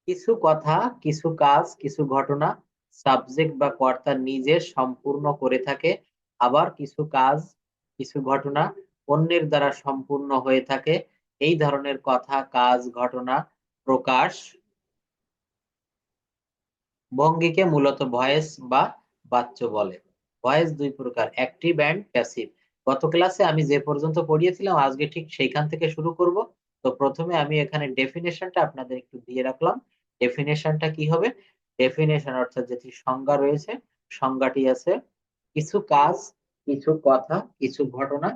কিছু কথা, কিছু কাজ, কিছু ঘটনা সাবজেক্ট বা কর্তা নিজে সম্পূর্ণ করে থাকে, আবার কিছু কাজ, কিছু ঘটনা অন্যের দ্বারা সম্পূর্ণ হয়ে থাকে। এই ধরনের কথা, কাজ, ঘটনা প্রকাশ ভঙ্গিকে মূলত ভয়েস বা বাচ্য বলে। ভয়েস দুই প্রকার, অ্যাক্টিভ অ্যান্ড প্যাসিভ। গত ক্লাসে আমি যে পর্যন্ত পড়িয়েছিলাম আজকে ঠিক সেইখান থেকে শুরু করব। তো প্রথমে আমি এখানে ডেফিনেশনটা আপনাদের একটু দিয়ে রাখলাম। ডেফিনেশনটা কি হবে? ডেফিনেশন অর্থাৎ যেটি সংজ্ঞা রয়েছে, সংজ্ঞাটি আছে কিছু কাজ, কিছু কথা, কিছু ঘটনা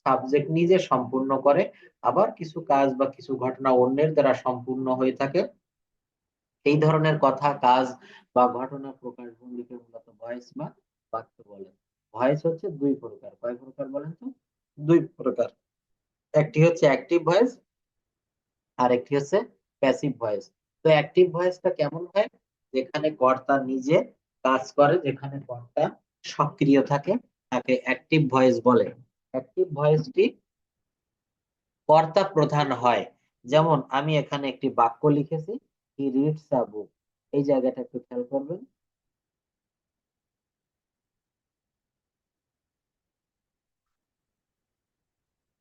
সাবজেক্ট নিজে সম্পূর্ণ করে, আবার কিছু কাজ বা কিছু ঘটনা অন্যের দ্বারা সম্পূর্ণ হয়ে থাকে। এই ধরনের কথা, কাজ বা ঘটনা প্রকাশভঙ্গিকে মূলত ভয়েস বা বাক্য বলে। ভয়েস হচ্ছে দুই প্রকার, কয় প্রকার বলেন তো? দুই প্রকার। একটি হচ্ছে অ্যাক্টিভ ভয়েস, আর একটি হচ্ছে প্যাসিভ ভয়েস। তো অ্যাক্টিভ ভয়েসটা কেমন হয়? যেখানে কর্তা নিজে কাজ করে, যেখানে কর্তা সক্রিয় থাকে, তাকে অ্যাক্টিভ ভয়েস বলে। অ্যাক্টিভ ভয়েসটি কর্তা প্রধান হয়। যেমন আমি এখানে একটি বাক্য লিখেছি, হি রিডস আ বুক। এই জায়গাটা একটু খেয়াল করবেন।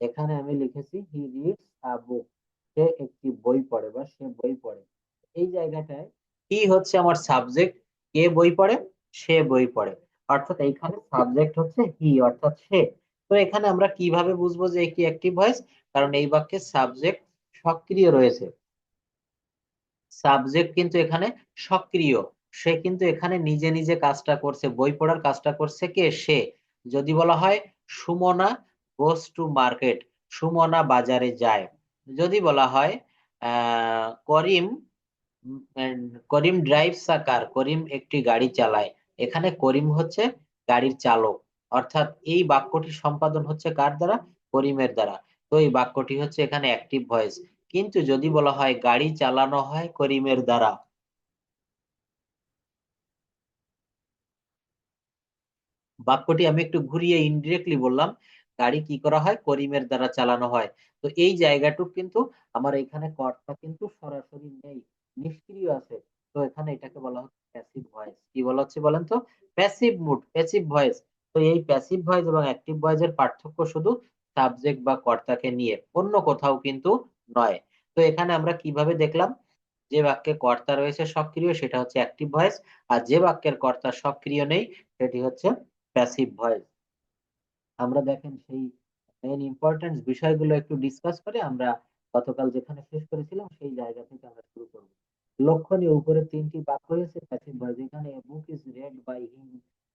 এখানে আমি লিখেছি হি রিডস আ বুক, সে একটি বই পড়ে বা সে বই পড়ে। এই জায়গাটায় কি হচ্ছে আমার সাবজেক্ট, কে বই পড়ে, সে বই পড়ে। অর্থাৎ এইখানে সাবজেক্ট হচ্ছে হি অর্থাৎ সে। তো এখানে আমরা কিভাবে বুঝবো যে কি অ্যাক্টিভ ভয়েস? কারণ এই বাক্যে সাবজেক্ট সক্রিয় রয়েছে। সাবজেক্ট কিন্তু এখানে সক্রিয়, সে কিন্তু এখানে নিজে নিজে কাজটা করছে, বই পড়ার কাজটা করছে কে? সে। যদি বলা হয় Sumana goes to market, Sumana বাজারে যায়। যদি বলা হয় করিম করিম ড্রাইভস আ কার, করিম একটি গাড়ি চালায়। এখানে করিম হচ্ছে গাড়ির চালক, অর্থাৎ এই বাক্যটি সম্পাদন হচ্ছে কার দ্বারা? করিমের দ্বারা। তো এই বাক্যটি হচ্ছে এখানে অ্যাক্টিভ ভয়েস। কিন্তু যদি বলা হয় গাড়ি চালানো হয় করিমের দ্বারা, বাক্যটি আমি একটু ঘুরিয়ে ইনডিরেক্টলি বললাম, গাড়ি কি করা হয়? করিমের দ্বারা চালানো হয়। তো এই জায়গাটুক কিন্তু আমার এখানে কর্তা কিন্তু সরাসরি নেই, নিষ্ক্রিয় আছে। তো এখানে এটাকে বলা হচ্ছে প্যাসিভ ভয়েস। কি বলা হচ্ছে বলেন তো? Passive mood, passive voice. তো এই প্যাসিভ ভয়েস এবং অ্যাক্টিভ ভয়েসের পার্থক্য শুধু সাবজেক্ট বা কর্তাকে নিয়ে, অন্য কোথাও কিন্তু নয়। তো এখানে আমরা কিভাবে দেখলাম? যে বাক্যে কর্তা রয়েছে সক্রিয় সেটা হচ্ছে অ্যাক্টিভ ভয়েস, আর যে বাক্যের কর্তা সক্রিয় নেই সেটি হচ্ছে প্যাসিভ ভয়েস। আমরা দেখেন সেই মেইন ইম্পর্টেন্ট বিষয়গুলো একটু ডিসকাস করে আমরা গতকাল যেখানে শেষ করেছিলাম সেই জায়গা থেকে আমরা শুরু করব। লক্ষণীয় উপরে তিনটি বাক্য রয়েছে প্যাসিভ ভয়েস। এখানে a book is read by him,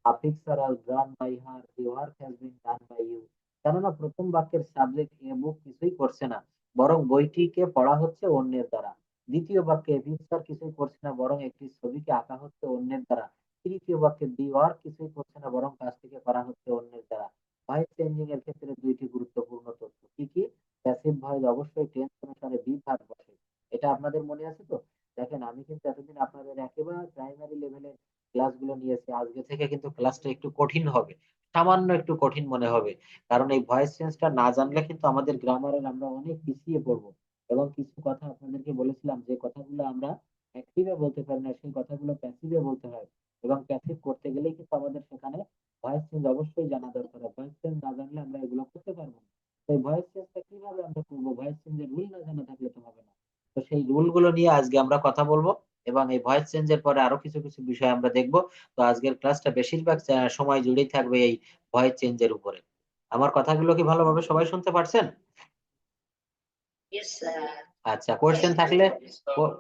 a picture was drawn by her, the work has been done by you। কেননা প্রথম বাক্যের সাবজেক্ট এ বুক কিছুই করছে না, বরং বইটিকে পড়া হচ্ছে অন্যের দ্বারা। দ্বিতীয় বাক্যে এ পিকচার কিছুই করছে না, বরং একটি ছবিকে আঁকা হচ্ছে অন্যের দ্বারা। তৃতীয় বাক্যে দি ওয়ার্ক কিছুই করছে না, বরং কাজটিকে করা হচ্ছে অন্যের দ্বারা। ভয়েস চেঞ্জিং এর ক্ষেত্রে দুইটি গুরুত্বপূর্ণ তথ্য কি কি? প্যাসিভ ভয়েস অবশ্যই টেন্স অনুসারে বি ভার্ব বসে। এটা আপনাদের মনে আছে তো? দেখেন আমি কিন্তু এতদিন আপনাদের একেবারে প্রাইমারি লেভেলের ক্লাসগুলো নিয়েছি, আজকে থেকে কিন্তু ক্লাসটা একটু কঠিন হবে, সামান্য একটু কঠিন মনে হবে। কারণ এই ভয়েস চেঞ্জটা না জানলে কিন্তু আমাদের গ্রামারের আমরা অনেক পিছিয়ে পড়বো। এবং কিছু কথা আপনাদেরকে বলেছিলাম যে কথাগুলো আমরা অ্যাক্টিভে বলতে পারি না, সেই কথাগুলো প্যাসিভে বলতে হয়। এবং প্যাসিভ করতে গেলেই কিন্তু আমাদের সেখানে ভয়েস চেঞ্জ অবশ্যই জানা দরকার। ভয়েস চেঞ্জ না জানলে আমরা এগুলো করতে পারবো না। তো ভয়েস চেঞ্জটা কিভাবে আমরা করবো? ভয়েস চেঞ্জের রুল না জানা থাকলে তো হবে না। তো সেই রুল গুলো নিয়ে আজকে আমরা কথা বলবো, এবং এই ভয়েস চেঞ্জের পরে আরো কিছু কিছু বিষয় আমরা দেখবো। তো আজকের ক্লাসটা বেশিরভাগ সময় জুড়েই থাকবে এই ভয়েস চেঞ্জের উপরে। আমার কথাগুলো কি ভালোভাবে সবাই শুনতে পারছেন? আচ্ছা,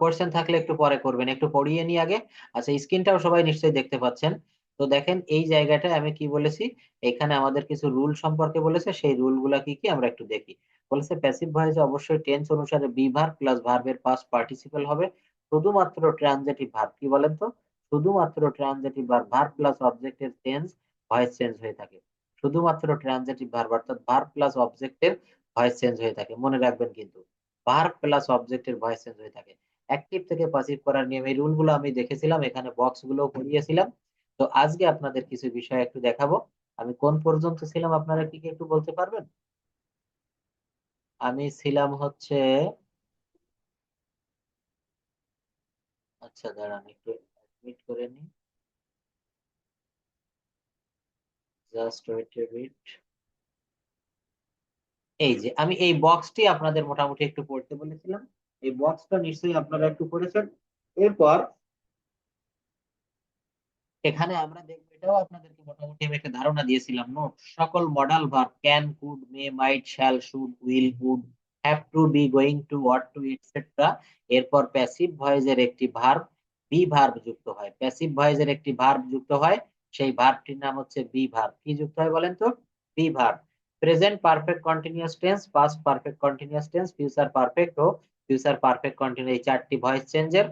কোশ্চেন থাকলে একটু পরে করবেন, একটু পড়িয়ে নি আগে। আচ্ছা, স্ক্রিনটাও সবাই নিশ্চয়ই দেখতে পাচ্ছেন। তো দেখেন এই জায়গাটায় আমি কি বলেছি, এখানে আমাদের কিছু রুল সম্পর্কে বলেছে, সেই রুল গুলা কি কি আমরা একটু দেখি। বলেছে প্যাসিভ ভয়েসে অবশ্যই টেন্স অনুসারে বি ভার্ব প্লাস ভার্বের পাস্ট পার্টিসিপল হবে। শুধুমাত্র ট্রানজিটিভ ভার্ব, কি বলেন তো? শুধুমাত্র ট্রানজিটিভ ভার্ব, ভার্ব প্লাস অবজেক্টের টেন্স ভয়েস চেঞ্জ হয়ে থাকে। শুধুমাত্র ট্রানজিটিভ ভার্ব অর্থাৎ ভার্ব প্লাস অবজেক্টের ভয়েস চেঞ্জ হয়ে থাকে, মনে রাখবেন কিন্তু। ভার্ব প্লাস অবজেক্টের ভয়েস চেঞ্জ হয়ে থাকে। অ্যাক্টিভ থেকে প্যাসিভ করার নিয়ম, এই রুল গুলো আমি দেখেছিলাম, এখানে বক্স গুলো পড়িয়েছিলাম। তো আজকে আপনাদের কিছু বিষয় একটু দেখাবো। আমি কোন পর্যন্ত ছিলাম আপনারা কি কি একটু বলতে পারবেন? আমি ছিলাম হচ্ছে আচ্ছা দাঁড়ান একটু অ্যাডমিট করে নি, জাস্ট ওয়েট এ মিনিট। এই যে আমি এই বক্সটি আপনাদের মোটামুটি একটু পড়তে বলেছিলাম, এই বক্সটা নিশ্চয়ই আপনারা একটু পড়েছেন। এরপর এখানে আমরা দেখবো, এটাও আপনাদেরকে মোটামুটি আমি একটা ধারণা দিয়েছিলাম। নোট সকল modal verb can, could, may, might, shall, should, will, would, have to, be, going to, ought to, etcetera. এরপর প্যাসিভ ভয়েসের একটি ভার্ব বি ভার্ব যুক্ত হয়, প্যাসিভ ভয়েসের একটি ভার্ব যুক্ত হয়, সেই ভার্বটির নাম হচ্ছে বি ভার্ব। কি যুক্ত হয় বলেন তো? Be verb. Present perfect continuous tense, past perfect continuous tense, future perfect ও ফিউচার পারফেক্ট কন্টিনিউ, এই চারটি ভয়েস চেঞ্জের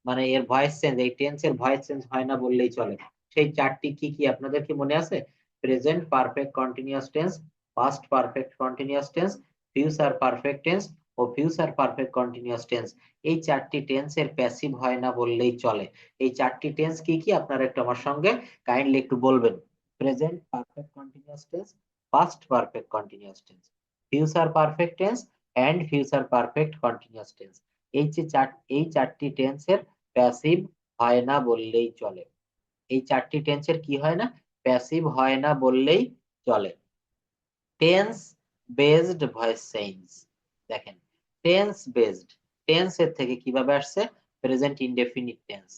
মানে এর ভয়েস চেঞ্জ, এই টেন্সের ভয়েস চেঞ্জ হয় না বললেই চলে। সেই চারটি কি কি আপনাদের কি মনে আছে? Present perfect continuous tense, past perfect continuous tense, future perfect tense ও ফিউচার পারফেক্ট কন্টিনিউয়াস টেন্স। এই চারটি টেন্সের প্যাসিভ হয় না বললেই চলে। এই চারটি টেন্স কি কি আপনারা একটু আমার সঙ্গে কাইন্ডলি একটু বলবেন। Present perfect continuous tense, past perfect continuous tense, future perfect tense and future perfect continuous tense. এই চারটি টেন্সের প্যাসিভ হয় না বললেই চলে। এই চারটি টেন্সের কি হয় না? প্যাসিভ হয় না বললেই চলে। টেন্স বেসড ভয়েস চেঞ্জ, দেখেন টেন্স বেসড, টেন্স এর থেকে কিভাবে আসছে? Present indefinite tense,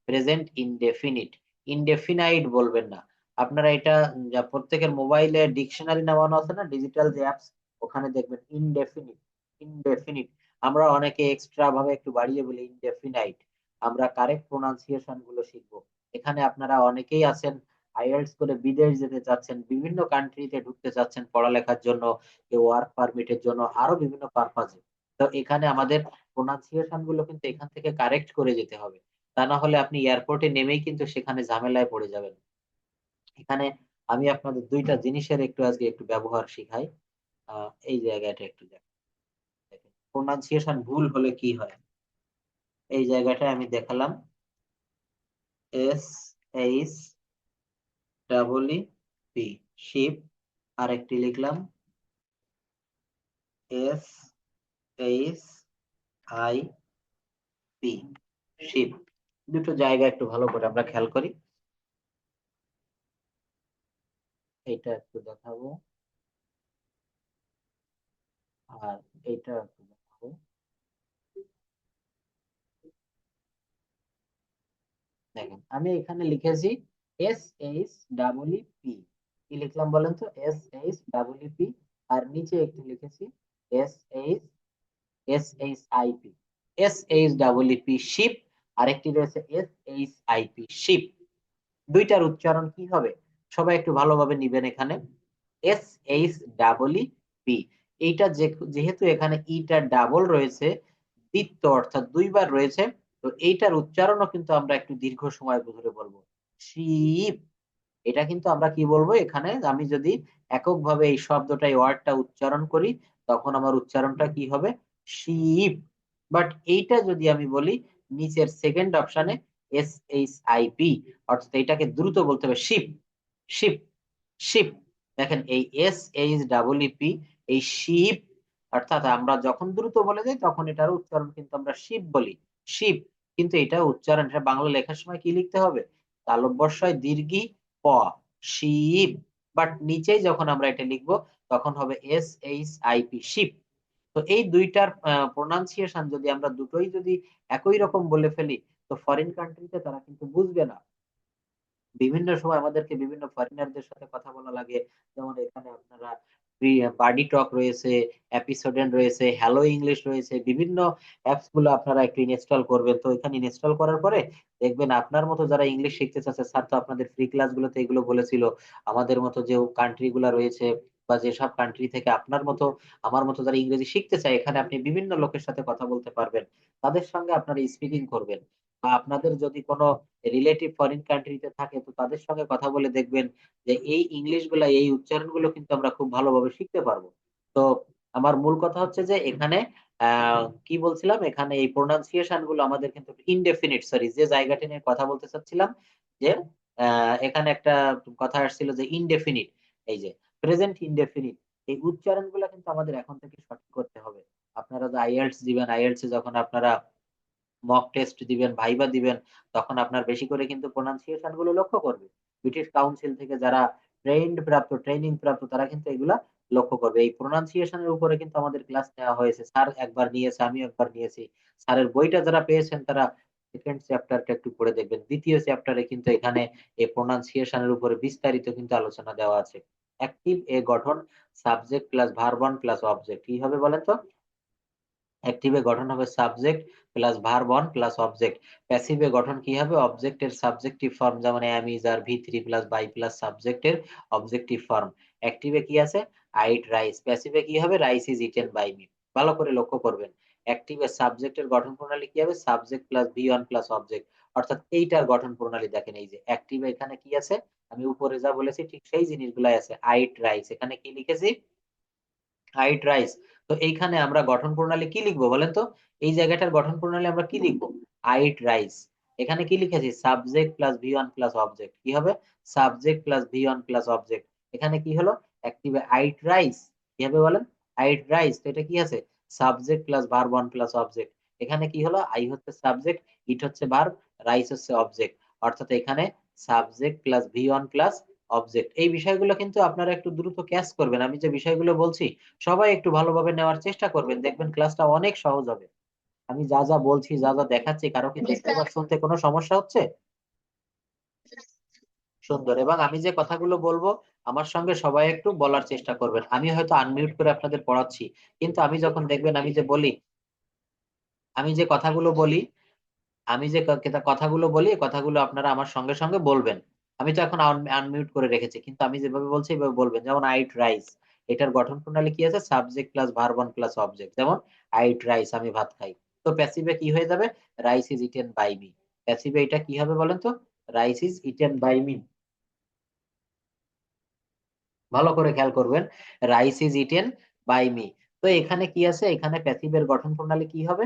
present indefinite, indefinite বলবেন না। আপনারা এটা যা প্রত্যেকের মোবাইলে ডিকশনারি নামানো আছে না, ডিজিটাল যে অ্যাপস, ওখানে দেখবেন ইনডেফিনিট, ইনডেফিনিট। আমরা অনেকে এক্সট্রা ভাবে একটু বাড়িয়ে বলি ইনডেফিনাইট। আমরা কারেক্ট প্রোনাউন্সিয়েশন গুলো শিখবো। এখানে আপনারা অনেকেই আছেন আইএলটিএস করে বিদেশ যেতে চাচ্ছেন, বিভিন্ন কান্ট্রিতে ঢুকতে চাচ্ছেন পড়ালেখার জন্য, কেউ ওয়ার্ক পারমিটের জন্য, আরো বিভিন্ন পারপাজে। তো এখানে আমাদের প্রোনাউন্সিয়েশন গুলো কিন্তু এখান থেকে কারেক্ট করে যেতে হবে, তা না হলে আপনি এয়ারপোর্টে নেমেই কিন্তু সেখানে ঝামেলায় পড়ে যাবেন। এখানে আমি আপনাদের দুইটা জিনিসের একটু আজকে একটু ব্যবহার শিখাই। এই জায়গাটা একটু দেখেন, প্রোনাউন্সিয়েশন ভুল হলে কি হয়। এই জায়গাটা আমি দেখালাম S H double E P, ship. আর একটি লিখলাম S H I P, ship. দুটো জায়গা একটু ভালো করে আমরা খেয়াল করি। এটা একটু দেখাবো, আর এটা একটু দেখাবো। দেখেন আমি এখানে লিখেছি S H double E P, কি লিখলাম বলেন তো? S H double E P. আর নিচে একটু লিখেছি S H, S H I P, S H double E P ship. আরেকটি রয়েছে S H I P ship. দুইটার উচ্চারণ কি হবে সবাই একটু ভালোভাবে নিবেন। এখানে S H double E P, এইটা যেহেতু এখানে ইটা ডাবল রয়েছে, দ্বিত্ব অর্থাৎ দুইবার রয়েছে, তো এইটার উচ্চারণও কিন্তু আমরা একটু দীর্ঘ সময় ধরে বলবো, শিপ। এটা কিন্তু আমরা কি বলবো এখানে, আমি যদি এককভাবে এই শব্দটা এই ওয়ার্ডটা উচ্চারণ করি, তখন আমার উচ্চারণটা কি হবে? শিপ। বাট এইটা যদি আমি বলি নিচের সেকেন্ড অপশনে এস এইচ আই পি, অর্থাৎ এটাকে দ্রুত বলতে হবে শিপ, শিপ, শিপ। দেখেন এই S H double E P, এই শিপ, অর্থাৎ আমরা যখন দ্রুত বলে যাই তখন এটার উচ্চারণ কিন্তু আমরা শিপ বলি, শিপ। কিন্তু এটা উচ্চারণ, এটা বাংলা লেখার সময় কি লিখতে হবে? তালব্যস্বয় দীর্ঘী প, শিপ। বাট নিচেই যখন আমরা এটা লিখবো তখন হবে S H I P, ship. তো এই দুইটার প্রোনাউন্সিয়েশন যদি আমরা দুটোই যদি একই রকম বলে ফেলি, তো ফরেন কান্ট্রিতে তারা কিন্তু বুঝবে না। বিভিন্ন সময় আমাদেরকে বিভিন্ন ফরেনারদের সাথে কথা বলা লাগে। যেমন এখানে আপনারা বাডি টক রয়েছে, এপিসোডেন্ট রয়েছে, হ্যালো ইংলিশ রয়েছে, বিভিন্ন অ্যাপস গুলো আপনারা একটু ইনস্টল করবেন। তো এখানে ইনস্টল করার পরে দেখবেন আপনার মতো যারা ইংলিশ শিখতে চাচ্ছে, স্যার তো আপনাদের ফ্রি ক্লাস গুলোতে এগুলো বলেছিল, আমাদের মতো যে কান্ট্রি গুলা রয়েছে বা যেসব কান্ট্রি থেকে আপনার মতো আমার মতো যারা ইংরেজি শিখতে চায়, এখানে আপনি বিভিন্ন লোকের সাথে কথা বলতে পারবেন, তাদের সঙ্গে আপনারা স্পিকিং করবেন। বা আপনাদের যদি কোনো রিলেটিভ ফরেন কান্ট্রিতে থাকে, তো তাদের সঙ্গে কথা বলে দেখবেন যে এই ইংলিশ গুলা, এই উচ্চারণ গুলো কিন্তু আমরা খুব ভালোভাবে শিখতে পারবো। তো আমার মূল কথা হচ্ছে যে এখানে কি বলছিলাম, এখানে এই প্রোনাউন্সিয়েশন গুলো আমাদের কিন্তু ইনডেফিনিট, সরি যে জায়গাটা নিয়ে কথা বলতে চাচ্ছিলাম, যে এখানে একটা কথা আসছিল যে ইনডেফিনিট, এই যে প্রেজেন্ট ইনডেফিনিট, এই উচ্চারণ গুলা কিন্তু আমাদের এখন থেকে সঠিক করতে হবে। আপনারা যে আইএলটিএস দিবেন, আইএলটিএস যখন আপনারা মক টেস্ট দিবেন, ভাইবা দিবেন, তখন আপনার বেশি করে কিন্তু প্রোনাউন্সিয়েশন গুলো লক্ষ্য করবে। ব্রিটিশ কাউন্সিল থেকে যারা ট্রেনিং প্রাপ্ত তারা কিন্তু এগুলা লক্ষ্য করবে। এই প্রোনাউন্সিয়েশনের উপরে কিন্তু আমাদের ক্লাস নেওয়া হয়েছে, স্যার একবার নিয়েছে, আমি একবার নিয়েছি। স্যারের বইটা যারা পেয়েছেন তারা সেকেন্ড চ্যাপ্টারটা একটু পড়ে দেখবেন। দ্বিতীয় চ্যাপ্টারে কিন্তু এখানে এই প্রোনাউন্সিয়েশনের উপরে বিস্তারিত কিন্তু আলোচনা দেওয়া আছে। অ্যাক্টিভ এ গঠন subject plus verb one plus object, কি হবে বলেন তো? অ্যাক্টিভে গঠন হবে subject plus verb one plus object. প্যাসিভে গঠন কি হবে? অবজেক্টের সাবজেক্টিভ ফর্ম, যেমন am is are V three plus by plus সাবজেক্টের অবজেক্টিভ ফর্ম। অ্যাক্টিভে কি আছে? I eat rice. প্যাসিভে কি হবে? Rice is eaten by me. ভালো করে লক্ষ্য করবেন, অ্যাক্টিভে সাবজেক্টের গঠন প্রণালী কি হবে? Subject plus V one plus object. অর্থাৎ এইটার গঠন প্রণালী দেখেন, এই যে অ্যাক্টিভে এখানে কি আছে, আমি উপরে যা বলেছি ঠিক সেই জিনিসগুলাই আছে। আইট রাইস, এখানে কি লিখেছি? Height rice. তো এইখানে আমরা গঠন প্রণালী কি লিখবো বলেন তো? এই জায়গাটার গঠন প্রণালী আমরা কি লিখবো? Height rice. এখানে কি লিখেছি? Subject plus V one plus object. কি হবে? Subject plus V one plus object. এখানে কি হলো? অ্যাক্টিভে হাইট রাইস। কি হবে বলেন? Height rice. তো এটা কি আছে? Subject plus verb one plus object. এখানে কি হলো? আই হচ্ছে সাবজেক্ট, ইট হচ্ছে ভার্ব, রাইস হচ্ছে অবজেক্ট। অর্থাৎ এখানে subject plus V one plus object. এই বিষয়গুলো কিন্তু আপনারা একটু দ্রুত ক্যাচ করবেন। আমি যে বিষয়গুলো বলছি সবাই একটু ভালোভাবে নেওয়ার চেষ্টা করবেন, দেখবেন ক্লাসটা অনেক সহজ হবে। আমি যা যা বলছি, যা যা দেখাচ্ছি, কারো কি দেখতে বা শুনতে কোনো সমস্যা হচ্ছে? সুন্দর। এবং আমি যে কথাগুলো বলবো আমার সঙ্গে সবাই একটু বলার চেষ্টা করবেন। আমি হয়তো আনমিউট করে আপনাদের পড়াচ্ছি, কিন্তু আমি যখন দেখবেন আমি যে বলি, আমি যে কথাগুলো বলি আমি যে কথাগুলো বলি, এই কথাগুলো আপনারা আমার সঙ্গে সঙ্গে বলবেন। আমি তো এখন আনমিউট করে রেখেছি, কিন্তু আমি যেভাবে বলছি এইভাবে বলবেন। যেমন আইট রাইস, এটার গঠন প্রণালী কি আছে? Subject plus verb one plus object. যেমন আইট রাইস, আমি ভাত খাই। তো প্যাসিভে কি হয়ে যাবে? Rice is eaten by me. প্যাসিভে এটা কি হবে বলেন তো? Rice is eaten by me. ভালো করে খেয়াল করবেন, rice is eaten by me. তো এখানে কি আছে? এখানে প্যাসিভের গঠন প্রণালী কি হবে?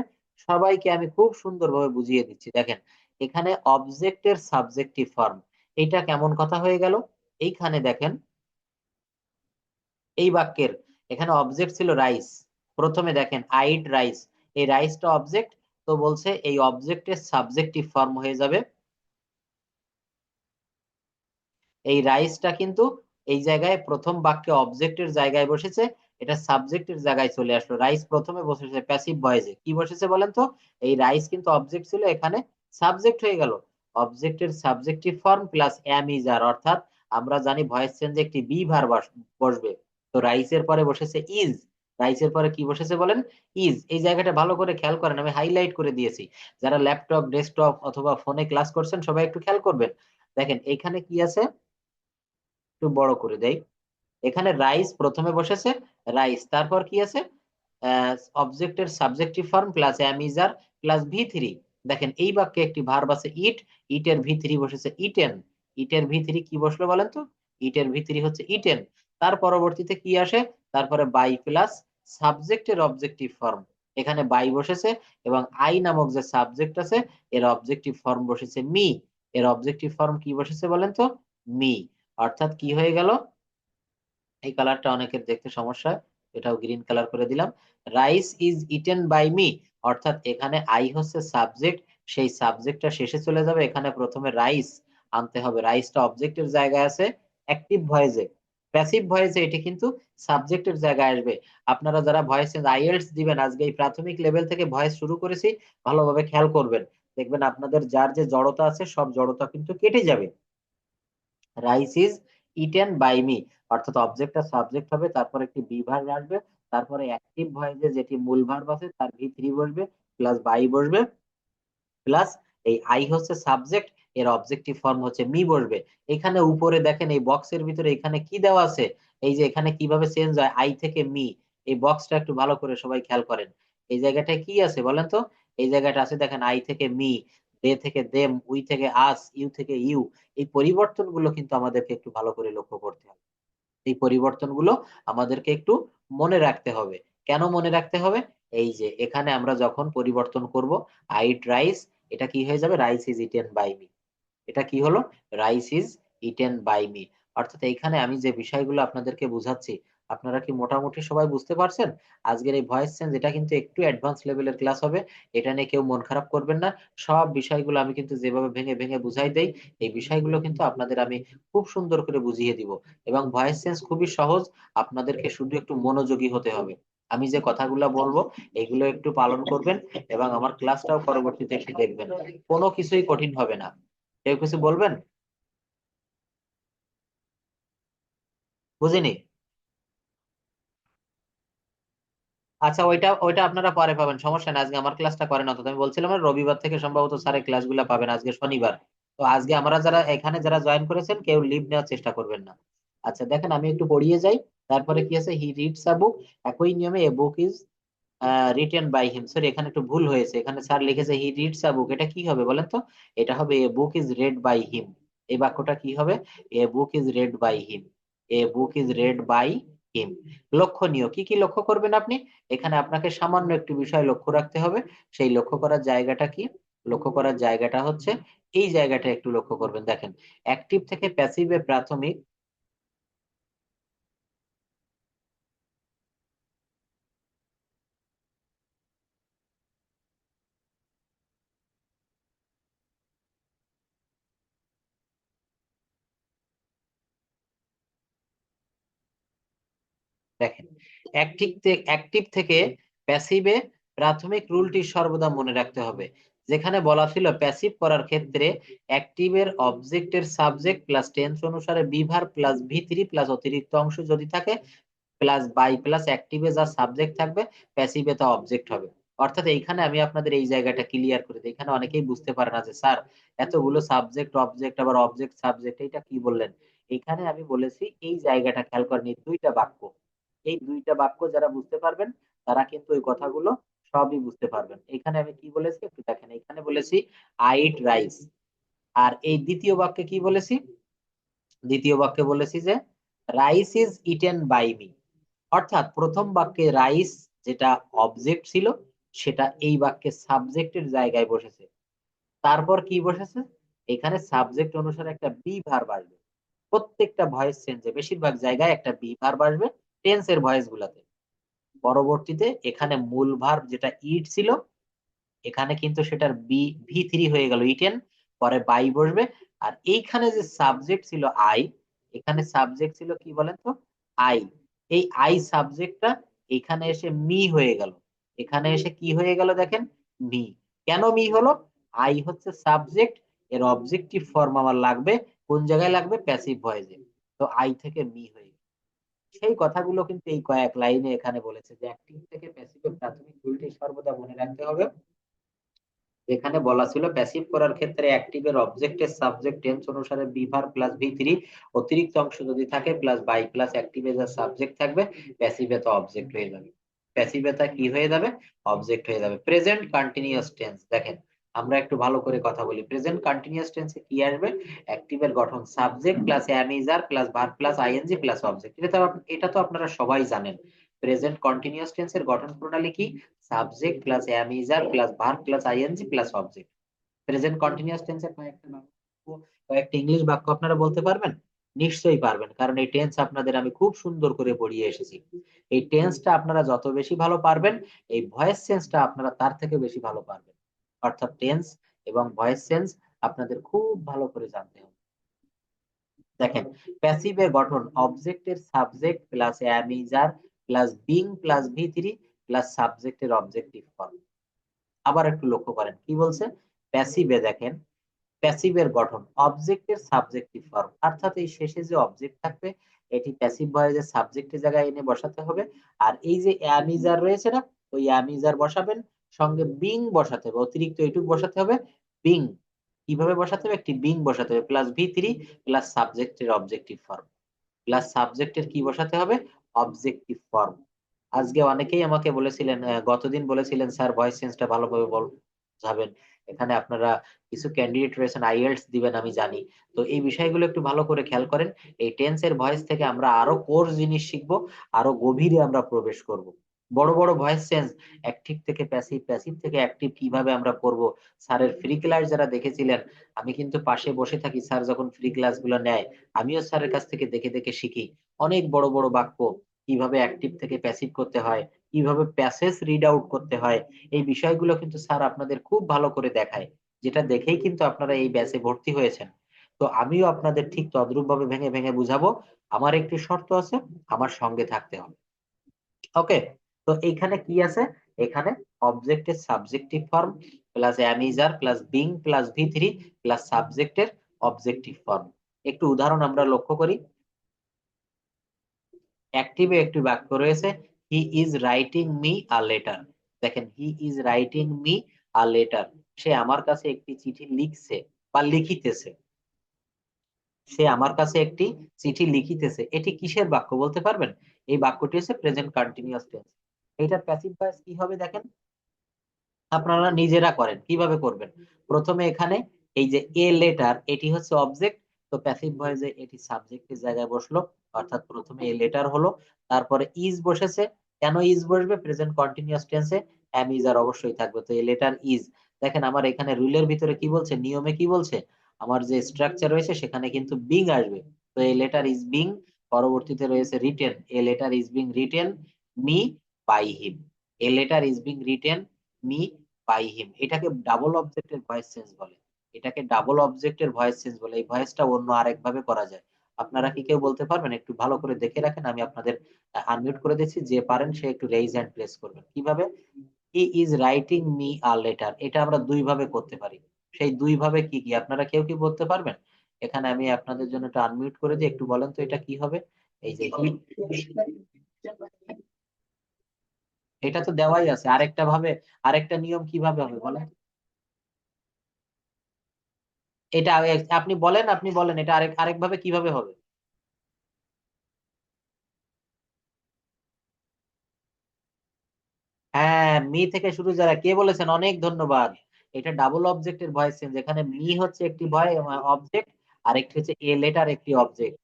সবাইকে আমি খুব সুন্দরভাবে বুঝিয়ে দিচ্ছি, দেখেন। এখানে অবজেক্টের সাবজেক্টিভ ফর্ম, এটা কেমন কথা হয়ে গেল? এইখানে দেখেন, এই বাক্যের এখানে অবজেক্ট ছিল রাইস। প্রথমে দেখেন আইড রাইস, এই রাইসটা অবজেক্ট। তো বলছে এই অবজেক্টের সাবজেক্টিভ ফর্ম হয়ে যাবে, এই রাইসটা কিন্তু এই জায়গায় প্রথম বাক্যে অবজেক্টের জায়গায় বসেছে, এটা সাবজেক্টের জায়গায় চলে আসলো। রাইস প্রথমে বসেছে প্যাসিভ ভয়েসে, কি বসেছে বলেন তো? এই রাইস কিন্তু অবজেক্ট ছিল, এখানে সাবজেক্ট হয়ে গেল। অবজেক্টের subjective form plus am is are, অর্থাৎ আমরা জানি ভয়েস চেঞ্জে একটি বি ভার্ব বসবে। তো রাইসের পরে বসেছে ইজ, রাইসের পরে কি বসেছে বলেন? ইজ। এই জায়গাটা ভালো করে খেয়াল করেন, আমি হাইলাইট করে দিয়েছি। যারা ল্যাপটপ, ডেস্কটপ অথবা ফোনে ক্লাস করছেন সবাই একটু খেয়াল করবেন। দেখেন এখানে কি আছে, একটু বড় করে দেই। এখানে রাইস প্রথমে বসেছে, রাইস, তারপর কি আছে? অবজেক্টের subjective form plus am is are plus V three. দেখেন এই বাক্যে একটি ভার্ব আছে ইট, ইটের ভি থ্রি বসেছে ইটেন। ইটের ভি থ্রি কি বসলো বলেন তো? ইটের ভি থ্রি হচ্ছে ইটেন। তার পরবর্তীতে কি আসে? তারপরে বাই প্লাস সাবজেক্টের অবজেক্টিভ ফর্ম। এখানে বাই বসেছে এবং আই নামক যে সাবজেক্ট আছে এর অবজেক্টিভ ফর্ম বসেছে মি। এর অবজেক্টিভ ফর্ম কি বসেছে বলেন তো? মি। অর্থাৎ কি হয়ে গেল? এই কালারটা অনেকের দেখতে সমস্যা, এটাও গ্রিন কালার করে দিলাম। Rice is eaten by me, অর্থাৎ এখানে আই হচ্ছে সাবজেক্ট, সেই সাবজেক্টটা শেষে চলে যাবে, এখানে প্রথমে রাইস আনতে হবে। রাইসটা অবজেক্টের জায়গায় আছে অ্যাক্টিভ ভয়েসে, প্যাসিভ ভয়েসে এটি কিন্তু সাবজেক্টের জায়গায় আসবে। আপনারা যারা ভয়েস চেঞ্জ আইএলটিএস দিবেন, আজকে এই প্রাথমিক লেভেল থেকে ভয়েস শুরু করেছি, ভালোভাবে খেয়াল করবেন, দেখবেন আপনাদের যার যে জড়তা আছে সব জড়তা কিন্তু কেটে যাবে। Rice is eaten by me, অর্থাৎ অবজেক্টটা সাবজেক্ট হবে, তারপর একটি বি ভার্ব আসবে, তারপরে অ্যাক্টিভ ভয়েসে যেটি মূল ভার্ব আছে তার ভি থ্রি বসবে, প্লাস বাই বসবে, প্লাস এই আই হচ্ছে সাবজেক্ট, এর অবজেক্টিভ ফর্ম হচ্ছে মি বসবে। এখানে উপরে দেখেন এই বক্সের ভিতরে এখানে কি দেওয়া আছে, এই যে এখানে কিভাবে চেঞ্জ হয় আই থেকে মি, এই বক্সটা একটু ভালো করে সবাই খেয়াল করেন। এই জায়গাটায় কি আছে বলেন তো? এই জায়গাটা আছে দেখেন আই থেকে মি, দে থেকে দেম, উই থেকে আস, ইউ থেকে ইউ। এই পরিবর্তনগুলো কিন্তু আমাদেরকে একটু ভালো করে লক্ষ্য করতে হবে। এই পরিবর্তনগুলো আমাদেরকে একটু মনে রাখতে হবে। কেন মনে রাখতে হবে? এই যে এখানে আমরা যখন পরিবর্তন করব আইট রাইস, এটা কি হয়ে যাবে? Rice is eaten by me. এটা কি হলো? Rice is eaten by me. অর্থাৎ এইখানে আমি যে বিষয়গুলো আপনাদেরকে বুঝাচ্ছি, আপনারা কি মোটামুটি সবাই বুঝতে পারছেন? আজকের এই ভয়েস চেঞ্জ এটা কিন্তু একটু অ্যাডভান্স লেভেলের ক্লাস হবে। এটা নিয়ে কেউ মন খারাপ করবেন না। সব বিষয়গুলো আমি কিন্তু যেভাবে ভেঙে ভেঙে বুঝাই দেই, এই বিষয়গুলো কিন্তু আপনাদের আমি খুব সুন্দর করে বুঝিয়ে দিব। এবং ভয়েস চেঞ্জ খুবই সহজ। আপনাদেরকে শুধু একটু মনোযোগী হতে হবে। আমি যে কথাগুলো বলবো এগুলো একটু পালন করবেন এবং আমার ক্লাসটাও পরবর্তীতে একটু দেখবেন। কোনো কিছুই কঠিন হবে না। কেউ কিছু বলবেন? বুঝিনি। আচ্ছা, ওইটা ওইটা আপনারা পরে পাবেন, সমস্যা নেই। আজকে আমার ক্লাসটা করেন, অন্তত আমি বলছিলাম না, রবিবার থেকে সম্ভবত স্যারের ক্লাসগুলো পাবেন, আজকে শনিবার। তো আজকে আমরা যারা এখানে যারা জয়েন করেছেন কেউ লিভ নেওয়ার চেষ্টা করবেন না। আচ্ছা দেখেন, আমি একটু পড়িয়ে যাই। তারপরে কি আছে, হি রিডস আ বুক। একই নিয়মে a book is written by him. Sorry, এখানে একটু ভুল হয়েছে, এখানে স্যার লিখেছে হি রিডস আ বুক। এটা কি হবে বলেন তো? এটা হবে a book is read by him. এই বাক্যটা কি হবে? A book is read by him. A book is read by him. লক্ষণীয় কি কি লক্ষ্য করবেন আপনি? এখানে আপনাকে সামান্য একটি বিষয় লক্ষ্য রাখতে হবে। সেই লক্ষ্য করার জায়গাটা কি? লক্ষ্য করার জায়গাটা হচ্ছে এই জায়গাটা একটু লক্ষ্য করবেন। দেখেন, অ্যাক্টিভ থেকে প্যাসিভে প্রাথমিক। দেখেন, অ্যাক্টিভ থেকে প্যাসিভে প্রাথমিক রুলটি সর্বদা মনে রাখতে হবে। যেখানে বলা ছিল প্যাসিভ করার ক্ষেত্রে অ্যাক্টিভের অবজেক্টের সাবজেক্ট প্লাস টেন্স অনুসারে বিভার প্লাস ভি থ্রি প্লাস অতিরিক্ত অংশ যদি থাকে প্লাস বাই প্লাস অ্যাক্টিভে যা সাবজেক্ট থাকবে প্যাসিভে তা অবজেক্ট হবে। অর্থাৎ এইখানে আমি আপনাদের এই জায়গাটা ক্লিয়ার করে দিই। এখানে অনেকেই বুঝতে পারে না যে স্যার এতগুলো সাবজেক্ট অবজেক্ট আবার অবজেক্ট সাবজেক্ট এটা কি বললেন। এখানে আমি বলেছি এই জায়গাটা খেয়াল করেন, এই দুইটা বাক্য, এই দুইটা বাক্য যারা বুঝতে পারবেন তারা কিন্তু ওই কথাগুলো সবই বুঝতে পারবেন। এখানে আমি কি বলেছি একটু দেখেন, এখানে বলেছি আই ইট রাইস। আর এই দ্বিতীয় বাক্যে কি বলেছি? দ্বিতীয় বাক্যে বলেছি যে rice is eaten by me. অর্থাৎ প্রথম বাক্যে রাইস যেটা অবজেক্ট ছিল সেটা এই বাক্যে সাবজেক্টের জায়গায় বসেছে। তারপর কি বসেছে? এখানে সাবজেক্ট অনুসারে একটা বি ভার্ব আসবে। প্রত্যেকটা ভয়েস চেঞ্জে বেশিরভাগ জায়গায় একটা বি ভার্ব আসবে টেন্সের ভয়েস গুলাতে। পরবর্তীতে এখানে মূল ভার্ব যেটা ইট ছিল, এখানে কিন্তু সেটার ভি থ্রি হয়ে গেল ইটেন, পরে বাই বসবে। আর এইখানে যে সাবজেক্ট ছিল আই, এখানে সাবজেক্ট ছিল কি বলেন তো? আই। এই আই সাবজেক্টটা এখানে এসে মি হয়ে গেল। এখানে এসে কি হয়ে গেল দেখেন, মি। কেন মি হলো? আই হচ্ছে সাবজেক্ট, এর অবজেক্টিভ ফর্ম আমার লাগবে কোন জায়গায় লাগবে? প্যাসিভ ভয়েসে। তো আই থেকে মি হয়ে গেল। সেই কথাগুলো কিন্তু এই কয়েক লাইনে এখানে বলেছে যে অ্যাক্টিভ থেকে প্যাসিভের প্রাথমিক ভুলটি সর্বদা মনে রাখতে হবে। যেখানে বলা ছিল প্যাসিভ করার ক্ষেত্রে অ্যাক্টিভের অবজেক্টের সাবজেক্ট টেন্স অনুসারে বিভার প্লাস ভি থ্রি অতিরিক্ত অংশ যদি থাকে প্লাস বাই প্লাস অ্যাক্টিভে যা সাবজেক্ট থাকবে প্যাসিভে তো অবজেক্ট হয়ে যাবে। প্যাসিভে তা কি হয়ে যাবে? অবজেক্ট হয়ে যাবে। প্রেজেন্ট কন্টিনিউয়াস টেন্স দেখেন, আমরা একটু ভালো করে কথা বলি। প্রেজেন্ট কন্টিনিউয়াস টেন্সে কি আসবে? অ্যাক্টিভের গঠন subject plus am is are plus verb plus ING plus object. এটা তো আপনারা সবাই জানেন। প্রেজেন্ট কন্টিনিউয়াস টেন্সের গঠন প্রণালী কি? Subject plus am is are plus verb plus ING plus object. Present continuous টেন্সের কয়েকটা ইংলিশ বাক্য আপনারা বলতে পারবেন? নিশ্চয়ই পারবেন, কারণ এই টেন্স আপনাদের আমি খুব সুন্দর করে পড়িয়ে এসেছি। এই টেন্সটা আপনারা যত বেশি ভালো পারবেন, এই ভয়েস চেঞ্জটা আপনারা তার থেকে বেশি ভালো পারবেন। অর্থাৎ টেন্স এবং ভয়েস চেঞ্জ আপনাদের খুব ভালো করে জানতে হবে। দেখেন, প্যাসিভের গঠন অবজেক্টের subject plus am is are plus being plus V three plus সাবজেক্টের অবজেক্টিভ ফর্ম। আবার একটু লক্ষ্য করেন কি বলছে। প্যাসিভে দেখেন, প্যাসিভের গঠন অবজেক্টের সাবজেক্টিভ ফর্ম, অর্থাৎ এই শেষে যে অবজেক্ট থাকবে এটি প্যাসিভ ভয়েসে সাবজেক্টের জায়গায় এনে বসাতে হবে। আর এই যে অ্যামিজার রয়েছে না, ওই অ্যামিজার বসাবেন, সঙ্গে বিং বসাতে হবে, অতিরিক্ত এইটুক বসাতে হবে। বিং কিভাবে বসাতে হবে? একটি বিং বসাতে হবে প্লাস ভি থ্রি প্লাস সাবজেক্টের অবজেক্টিভ ফর্ম, প্লাস সাবজেক্টের কি বসাতে হবে? Objective form. আজকে অনেকেই আমাকে বলেছিলেন, গতদিন বলেছিলেন স্যার ভয়েস চেঞ্জটা ভালোভাবে যাবেন। এখানে আপনারা কিছু ক্যান্ডিডেট রয়েছেন আইএলটিএস দিবেন আমি জানি। তো এই বিষয়গুলো একটু ভালো করে খেয়াল করেন। এই টেন্স এর ভয়েস থেকে আমরা আরো কোর্স জিনিস শিখবো, আরো গভীরে আমরা প্রবেশ করব। বড় বড় ভয়েস চেঞ্জ, অ্যাক্টিভ থেকে প্যাসিভ, প্যাসিভ থেকে অ্যাক্টিভ কিভাবে আমরা করব। স্যারের ফ্রি ক্লাস যারা দেখেছিলেন, আমি কিন্তু পাশে বসে থাকি স্যার যখন ফ্রি ক্লাস গুলো নেয়, আমিও স্যারের কাছ থেকে দেখে দেখে শিখি। অনেক বড় বড় বাক্য, কিভাবে অ্যাক্টিভ থেকে প্যাসিভ করতে হয়, কিভাবে প্যাসেজ রিড আউট করতে হয়, এই বিষয়গুলো কিন্তু স্যার আপনাদের খুব ভালো করে দেখায়, যেটা দেখেই কিন্তু আপনারা এই ব্যাচে ভর্তি হয়েছেন। তো আমিও আপনাদের ঠিক তদ্রূপ ভাবে ভেঙে ভেঙে বুঝাবো। আমার একটি শর্ত আছে, আমার সঙ্গে থাকতে হবে। ওকে, তো এইখানে কি আছে? এখানে অবজেক্টের subjective form plus am is are plus being plus ভি3 প্লাস সাবজেক্টের অবজেক্টিভ ফর্ম। একটু উদাহরণ আমরা লক্ষ্য করি। অ্যাক্টিভে একটি বাক্য রয়েছে, he is writing me a letter. দেখেন, he is writing me a letter, সে আমার কাছে একটি চিঠি লিখছে বা লিখিতেছে। সে আমার কাছে একটি চিঠি লিখিতেছে, এটি কিসের বাক্য বলতে পারবেন? এই বাক্যটি হচ্ছে প্রেজেন্ট কন্টিনিউয়াস টেন্স। এটার প্যাসিভ ভয়েস কি হবে দেখেন, আপনারা নিজেরা করেন, কিভাবে করবেন। প্রথমে এখানে এই যে এ লেটার, এটি হচ্ছে অবজেক্ট, তো প্যাসিভ ভয়েসে এটি সাবজেক্টের জায়গায় বসলো, অর্থাৎ প্রথমে এ লেটার হলো, তারপরে ইজ বসেছে। কেন ইজ বসবে? প্রেজেন্ট কন্টিনিউয়াস টেন্সে এম ইজ আর অবশ্যই থাকবে, তো এ লেটার ইজ। দেখেন আমার এখানে রুলের ভিতরে কি বলছে, নিয়মে কি বলছে, আমার যে স্ট্রাকচার রয়েছে সেখানে কিন্তু বিং আসবে, তো এ লেটার ইজ বিং। পরবর্তীতে রয়েছে written, a letter is being written me by him. A letter is being written me by him. এটাকে ডাবল অবজেক্টের ভয়েস চেঞ্জ বলে, এটাকে ডাবল অবজেক্টের ভয়েস চেঞ্জ বলে। এই ভয়েসটা অন্য আরেক ভাবে করা যায়। আপনারা কি কেউ বলতে পারবেন? একটু ভালো করে দেখে রাখেন, আমি আপনাদের আনমিউট করে দিচ্ছি, যে পারেন সে একটু রেইজ হ্যান্ড প্রেস করবেন। কিভাবে? হি is writing me a letter, এটা আমরা দুই ভাবে করতে পারি। সেই দুই ভাবে কি কি আপনারা কেউ কি বলতে পারবেন? এখানে আমি আপনাদের জন্য একটু আনমিউট করে দিই, একটু বলেন তো এটা কি হবে। এই যে এটা তো দেওয়াই আছে, আরেকটা ভাবে, আরেকটা নিয়ম কিভাবে হবে বলেন। এটা আপনি বলেন, আপনি বলেন এটা আরেক ভাবে কিভাবে হবে। হ্যাঁ, মি থেকে শুরু, যারা কে বলেছেন অনেক ধন্যবাদ। এটা ডাবল অবজেক্টের ভয়েস চেঞ্জ, এখানে মি হচ্ছে একটি অবজেক্ট, আর একটি হচ্ছে এ লেটার একটি অবজেক্ট।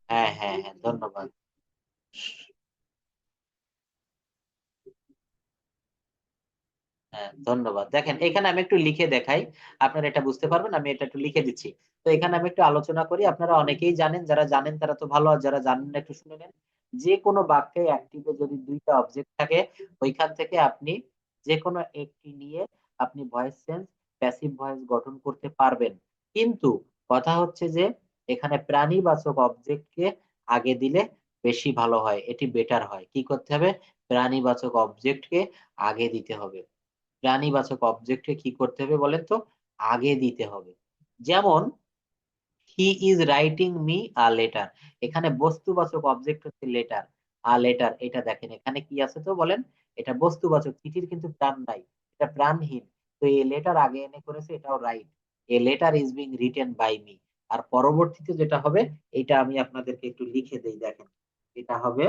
হ্যাঁ হ্যাঁ হ্যাঁ, ধন্যবাদ। হ্যাঁ ধন্যবাদ। দেখেন এখানে আমি একটু লিখে দেখাই, আপনারা এটা বুঝতে পারবেন, আমি এটা একটু লিখে দিচ্ছি। তো এখানে আমি একটু আলোচনা করি, আপনারা অনেকেই জানেন, যারা জানেন তারা তো ভালো, আর যারা জানেন না একটু শুনে নেন। যে কোনো বাক্যে অ্যাক্টিভে যদি দুইটা অবজেক্ট থাকে, ওইখান থেকে আপনি যে কোনো একটি নিয়ে আপনি ভয়েস চেঞ্জ, প্যাসিভ ভয়েস গঠন করতে পারবেন। কিন্তু কথা হচ্ছে যে এখানে প্রাণীবাচক অবজেক্টকে আগে দিলে বেশি ভালো হয়, এটি বেটার হয়। কি করতে হবে? প্রাণীবাচক অবজেক্টকে আগে দিতে হবে। প্রাণীবাচক অবজেক্টে কি করতে হবে বলেন তো? আগে দিতে হবে। যেমন হি is writing me a letter, এখানে বস্তুবাচক অবজেক্ট হচ্ছে লেটার। আ লেটার, এটা দেখেন এখানে কি আছে তো বলেন। এটা বস্তুবাচক, চিঠির কিন্তু প্রাণ নাই, এটা প্রাণহীন। তো এ লেটার আগে এনে করেছে, এটাও right. A letter is being written by me. আর পরবর্তীতে যেটা হবে, এটা আমি আপনাদেরকে একটু লিখে দেই, দেখেন এটা হবে,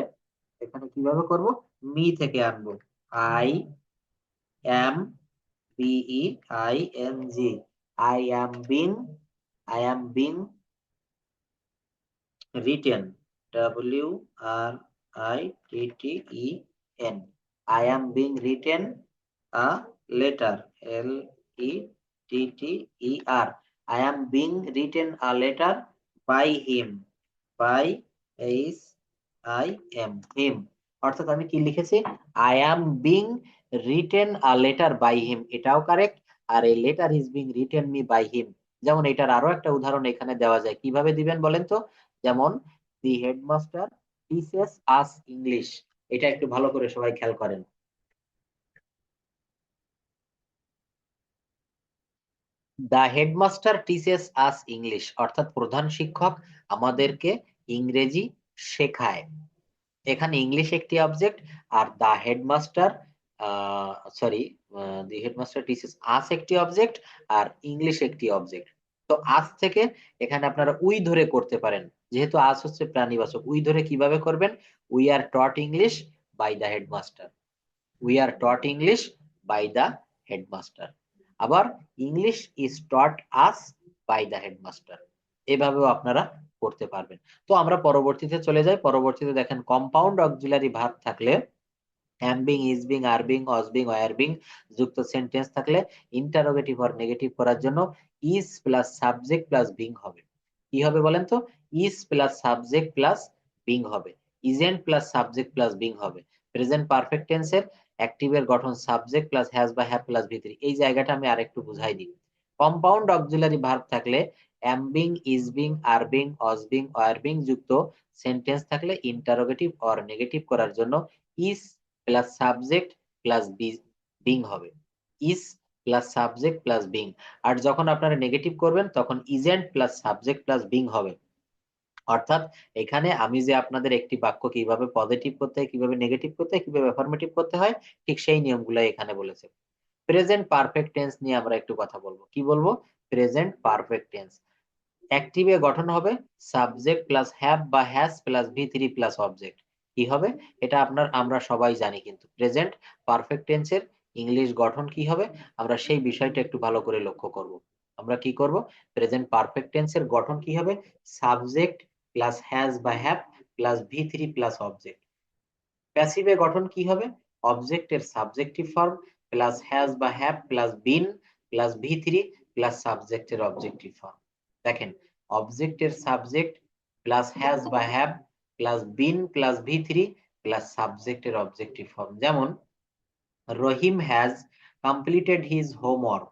এখানে কিভাবে করব, মি থেকে আনবো, I am BEING, I am being written, WRITTEN, I am being written a letter, LETTER, I am being written a letter by him, by him, অর্থাৎ আমি কি লিখেছি, I am being written a letter by him, এটাও correct. আর এই letter is being written me by him. যেমন এটার আরো একটা উদাহরণ এখানে দেওয়া যায়, কিভাবে দিবেন বলেন তো। যেমন the headmaster teaches us English, এটা একটু ভালো করে সবাই খেয়াল করেন। The headmaster teaches us English, অর্থাৎ প্রধান শিক্ষক আমাদেরকে ইংরেজি শেখায়। এখানে ইংলিশ একটি অবজেক্ট, আর the headmaster, sorry, the headmaster teaches us একটি অবজেক্ট, আর ইংলিশ একটি অবজেক্ট। তো আজ থেকে এখানে আপনারা উই ধরে করতে পারেন, যেহেতু আজ হচ্ছে প্রাণীবাচক, উই ধরে কিভাবে করবেন, we are taught English by the headmaster, we are taught English by the headmaster. আবার English is taught us by the headmaster, এভাবেও আপনারা করতে পারবেন। তো আমরা পরবর্তীতে চলে যাই। পরবর্তীতে দেখেন, কম্পাউন্ড অক্সিলারি ভার্ব থাকলে, am being, is being, are being, was being, were being যুক্ত সেন্টেন্স থাকলে ইন্টারোগেটিভ আর নেগেটিভ করার জন্য is plus subject plus being হবে। কি হবে বলেন তো? Is plus subject plus being হবে, isn't plus subject plus being হবে। প্রেজেন্ট পারফেক্ট টেন্সের অ্যাক্টিভের গঠন সাবজেক্ট প্লাস হ্যাজ বা হ্যাভ প্লাস ভি3। এই জায়গাটা আমি আরেকটু বুঝাই দিই। কম্পাউন্ড অক্সিলারি ভার্ব থাকলে am being, is being, are being, was being, were being যুক্ত সেন্টেন্স থাকলে ইন্টারোগেটিভ অর নেগেটিভ করার জন্য is plus subject plus being হবে, is plus subject plus being. আর যখন আপনারা নেগেটিভ করবেন তখন isn't plus subject plus being হবে। অর্থাৎ এখানে আমি যে আপনাদের একটি বাক্য কিভাবে পজিটিভ করতে হয়, কিভাবে নেগেটিভ করতে হয়, কিভাবে অ্যাফার্মেটিভ করতে হয়, ঠিক সেই নিয়মগুলো এখানে বলেছে। প্রেজেন্ট পারফেক্ট টেন্স নিয়ে আমরা একটু কথা বলবো। কি বলবো? প্রেজেন্ট পারফেক্ট টেন্স অ্যাক্টিভে গঠন হবে সাবজেক্ট প্লাস হ্যাভ বা হ্যাজ প্লাস ভি3 প্লাস অবজেক্ট। কি হবে? এটা আমরা সবাই জানি, কিন্তু প্রেজেন্ট পারফেক্ট টেন্সের ইংলিশ গঠন কি হবে আমরা সেই বিষয়টা একটু ভালো করে লক্ষ্য করব। আমরা কি করব? প্রেজেন্ট পারফেক্ট টেন্সের গঠন কি হবে? সাবজেক্ট প্লাস হ্যাজ বা হ্যাভ প্লাস ভি3 প্লাস অবজেক্ট। প্যাসিভে গঠন কি হবে? অবজেক্টের সাবজেক্টিভ ফর্ম প্লাস হ্যাজ বা হ্যাভ প্লাস বিন প্লাস ভি3 প্লাস সাবজেক্টের অবজেক্টিভ ফর্ম। দেখেন, অবজেক্টের সাবজেক্ট প্লাস হ্যাজ বা হ্যাভ প্লাস বিন প্লাস ভি3 প্লাস সাবজেক্টের অবজেক্টিভ ফর্ম। যেমন Rahim has completed his homework,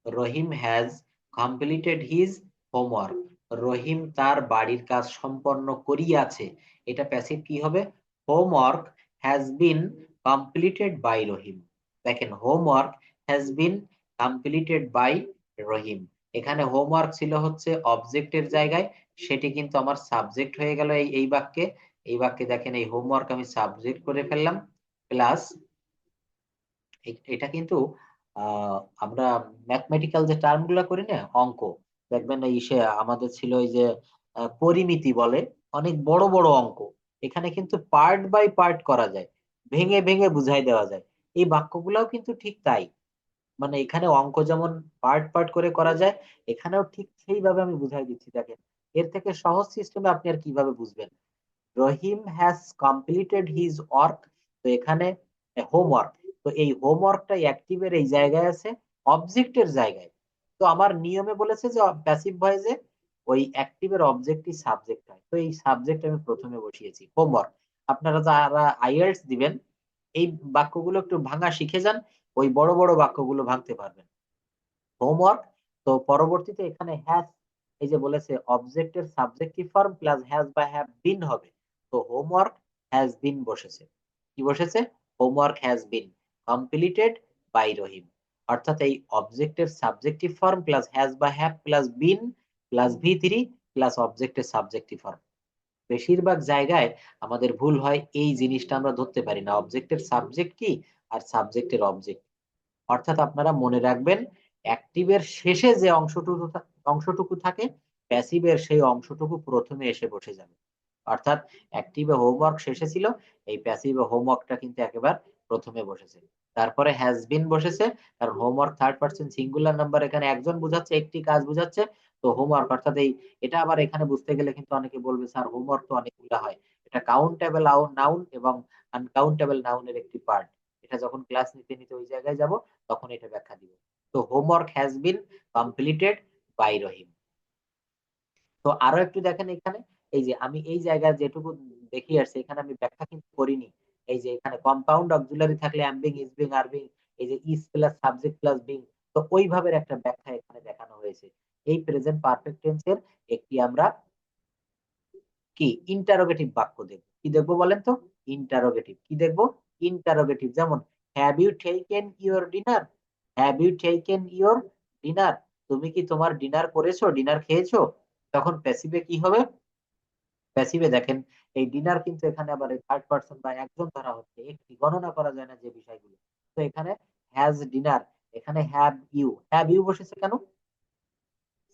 Rahim has completed his homework, Rahim তার বাড়ির কাজ সম্পন্ন করিয়াছে। এটা প্যাসিভ কি হবে? Homework has been completed by Rahim. দেখেন, homework has been completed by Rahim. এখানে হোমওয়ার্ক ছিল হচ্ছে অবজেক্টের জায়গায়, সেটি কিন্তু আমার সাবজেক্ট হয়ে গেল এই বাক্যে। এই বাক্যে দেখেন, এই হোমওয়ার্ক আমি সাবজেক্ট করে ফেললাম, প্লাস এটা কিন্তু আমরা ম্যাথমেটিক্যাল যে টার্ম গুলা করি না, অঙ্ক, দেখবেন এই সে আমাদের ছিল এই যে পরিমিতি বলে, অনেক বড় বড় অঙ্ক, এখানে কিন্তু পার্ট বাই পার্ট করা যায়, ভেঙে ভেঙে বুঝাই দেওয়া যায়। এই বাক্যগুলাও কিন্তু ঠিক তাই, মানে এখানে অঙ্ক যেমন পার্ট পার্ট করে করা যায়, এখানেও ঠিক সেইভাবে আমি বুঝাই দিচ্ছি। দেখেন, এর থেকে সহজ সিস্টেমে আপনি আর কিভাবে বুঝবেন? রহিম হ্যাজ কমপ্লিটেড হিজ ওয়ার্ক, তো এখানে হোমওয়ার্ক, তো এই হোমওয়ার্কটা অ্যাক্টিভের এই জায়গায় আছে, অবজেক্টের জায়গায়। তো আমার নিয়মে বলেছে যে প্যাসিভ ভয়েসে ওই অ্যাক্টিভের অবজেক্টই সাবজেক্ট হয়, তো এই সাবজেক্ট আমি প্রথমে বসিয়েছি হোমওয়ার্ক। আপনারা যারা আইএলটিএস দিবেন এই বাক্যগুলো একটু ভাঙা শিখে যান, ওই বড় বড় বাক্যগুলো ভাঙতে পারবেন। হোমওয়ার্ক, তো পরবর্তীতে এখানে হ্যাজ, এই যে বলেছে অবজেক্টের সাবজেক্টিভ ফর্ম প্লাস হ্যাজ বা হ্যাভ বিন হবে, তো হোমওয়ার্ক হ্যাজ বিন বসেছে। কি বসেছে? Homework has been completed by Rahim. অর্থাৎ এই অবজেক্টের সাবজেক্টিভ ফর্ম প্লাস হ্যাজ বা হ্যাভ প্লাস বিন প্লাস ভি3 প্লাস অবজেক্টের সাবজেক্টিভ ফর্ম। বেশিরভাগ জায়গায় আমাদের ভুল হয়, এই জিনিসটা আমরা ধরতে পারি না, অবজেক্টের সাবজেক্ট কি আর সাবজেক্টের অবজেক্ট। অর্থাৎ আপনারা মনে রাখবেন, অ্যাক্টিভের শেষে যে অংশটুকু থাকে, প্যাসিভের সেই অংশটুকু প্রথমে এসে বসে যাবে। অর্থাৎ অ্যাক্টিভে হোমওয়ার্ক শেষে ছিল, এই প্যাসিভে হোমওয়ার্কটা কিন্তু একেবারে প্রথমে বসেছে। তারপরে হ্যাজ বিন বসেছে, কারণ homework third person singular number, এখানে একজন বোঝাচ্ছে, একটি কাজ বোঝাচ্ছে। তো হোমওয়ার্ক অর্থাৎ এটা আবার এখানে বুঝতে গেলে কিন্তু অনেকে বলবে স্যার হোমওয়ার্ক তো অনেকগুলো হয়। এটা কাউন্টেবল নাউন এবং আনকাউন্টেবল নাউনের একটি পার্ট। এটা যখন ক্লাস নিতে নিতে ওই জায়গায় যাব তখন এটা ব্যাখ্যা দিব। তো homework has been completed by Rahim. তো আরো একটু দেখেন এখানে, এই যে আমি এই জায়গায় যেটুকু দেখিয়ে আসছি এখানে আমি ব্যাখ্যা কিন্তু করিনি। এই যে এখানে কম্পাউন্ড অক্সিলারি থাকলে am being, is being, are being, এই যে is plus subject plus being, তো ওইভাবে একটা ব্যাখ্যা এখানে দেখানো হয়েছে। এই প্রেজেন্ট পারফেক্ট টেন্সের একটি আমরা কি ইন্টারোগেটিভ বাক্য দেখবো। কি দেখবো বলেন তো? ইন্টারোগেটিভ। কি দেখবো? ইন্টারোগেটিভ। যেমন have you taken your dinner, have you taken your dinner, তুমি কি তোমার ডিনার করেছো, ডিনার খেয়েছো? তখন প্যাসিভে কি হবে? প্যাসিভে দেখেন, এই ডিনার কিন্তু এখানে আবার থার্ড পারসন বা একজন ধরা হচ্ছে, একটি গণনা করা যায় না যে বিষয়গুলো। তো এখানে হ্যাজ ডিনার, এখানে হ্যাভ ইউ বসেছে কেন?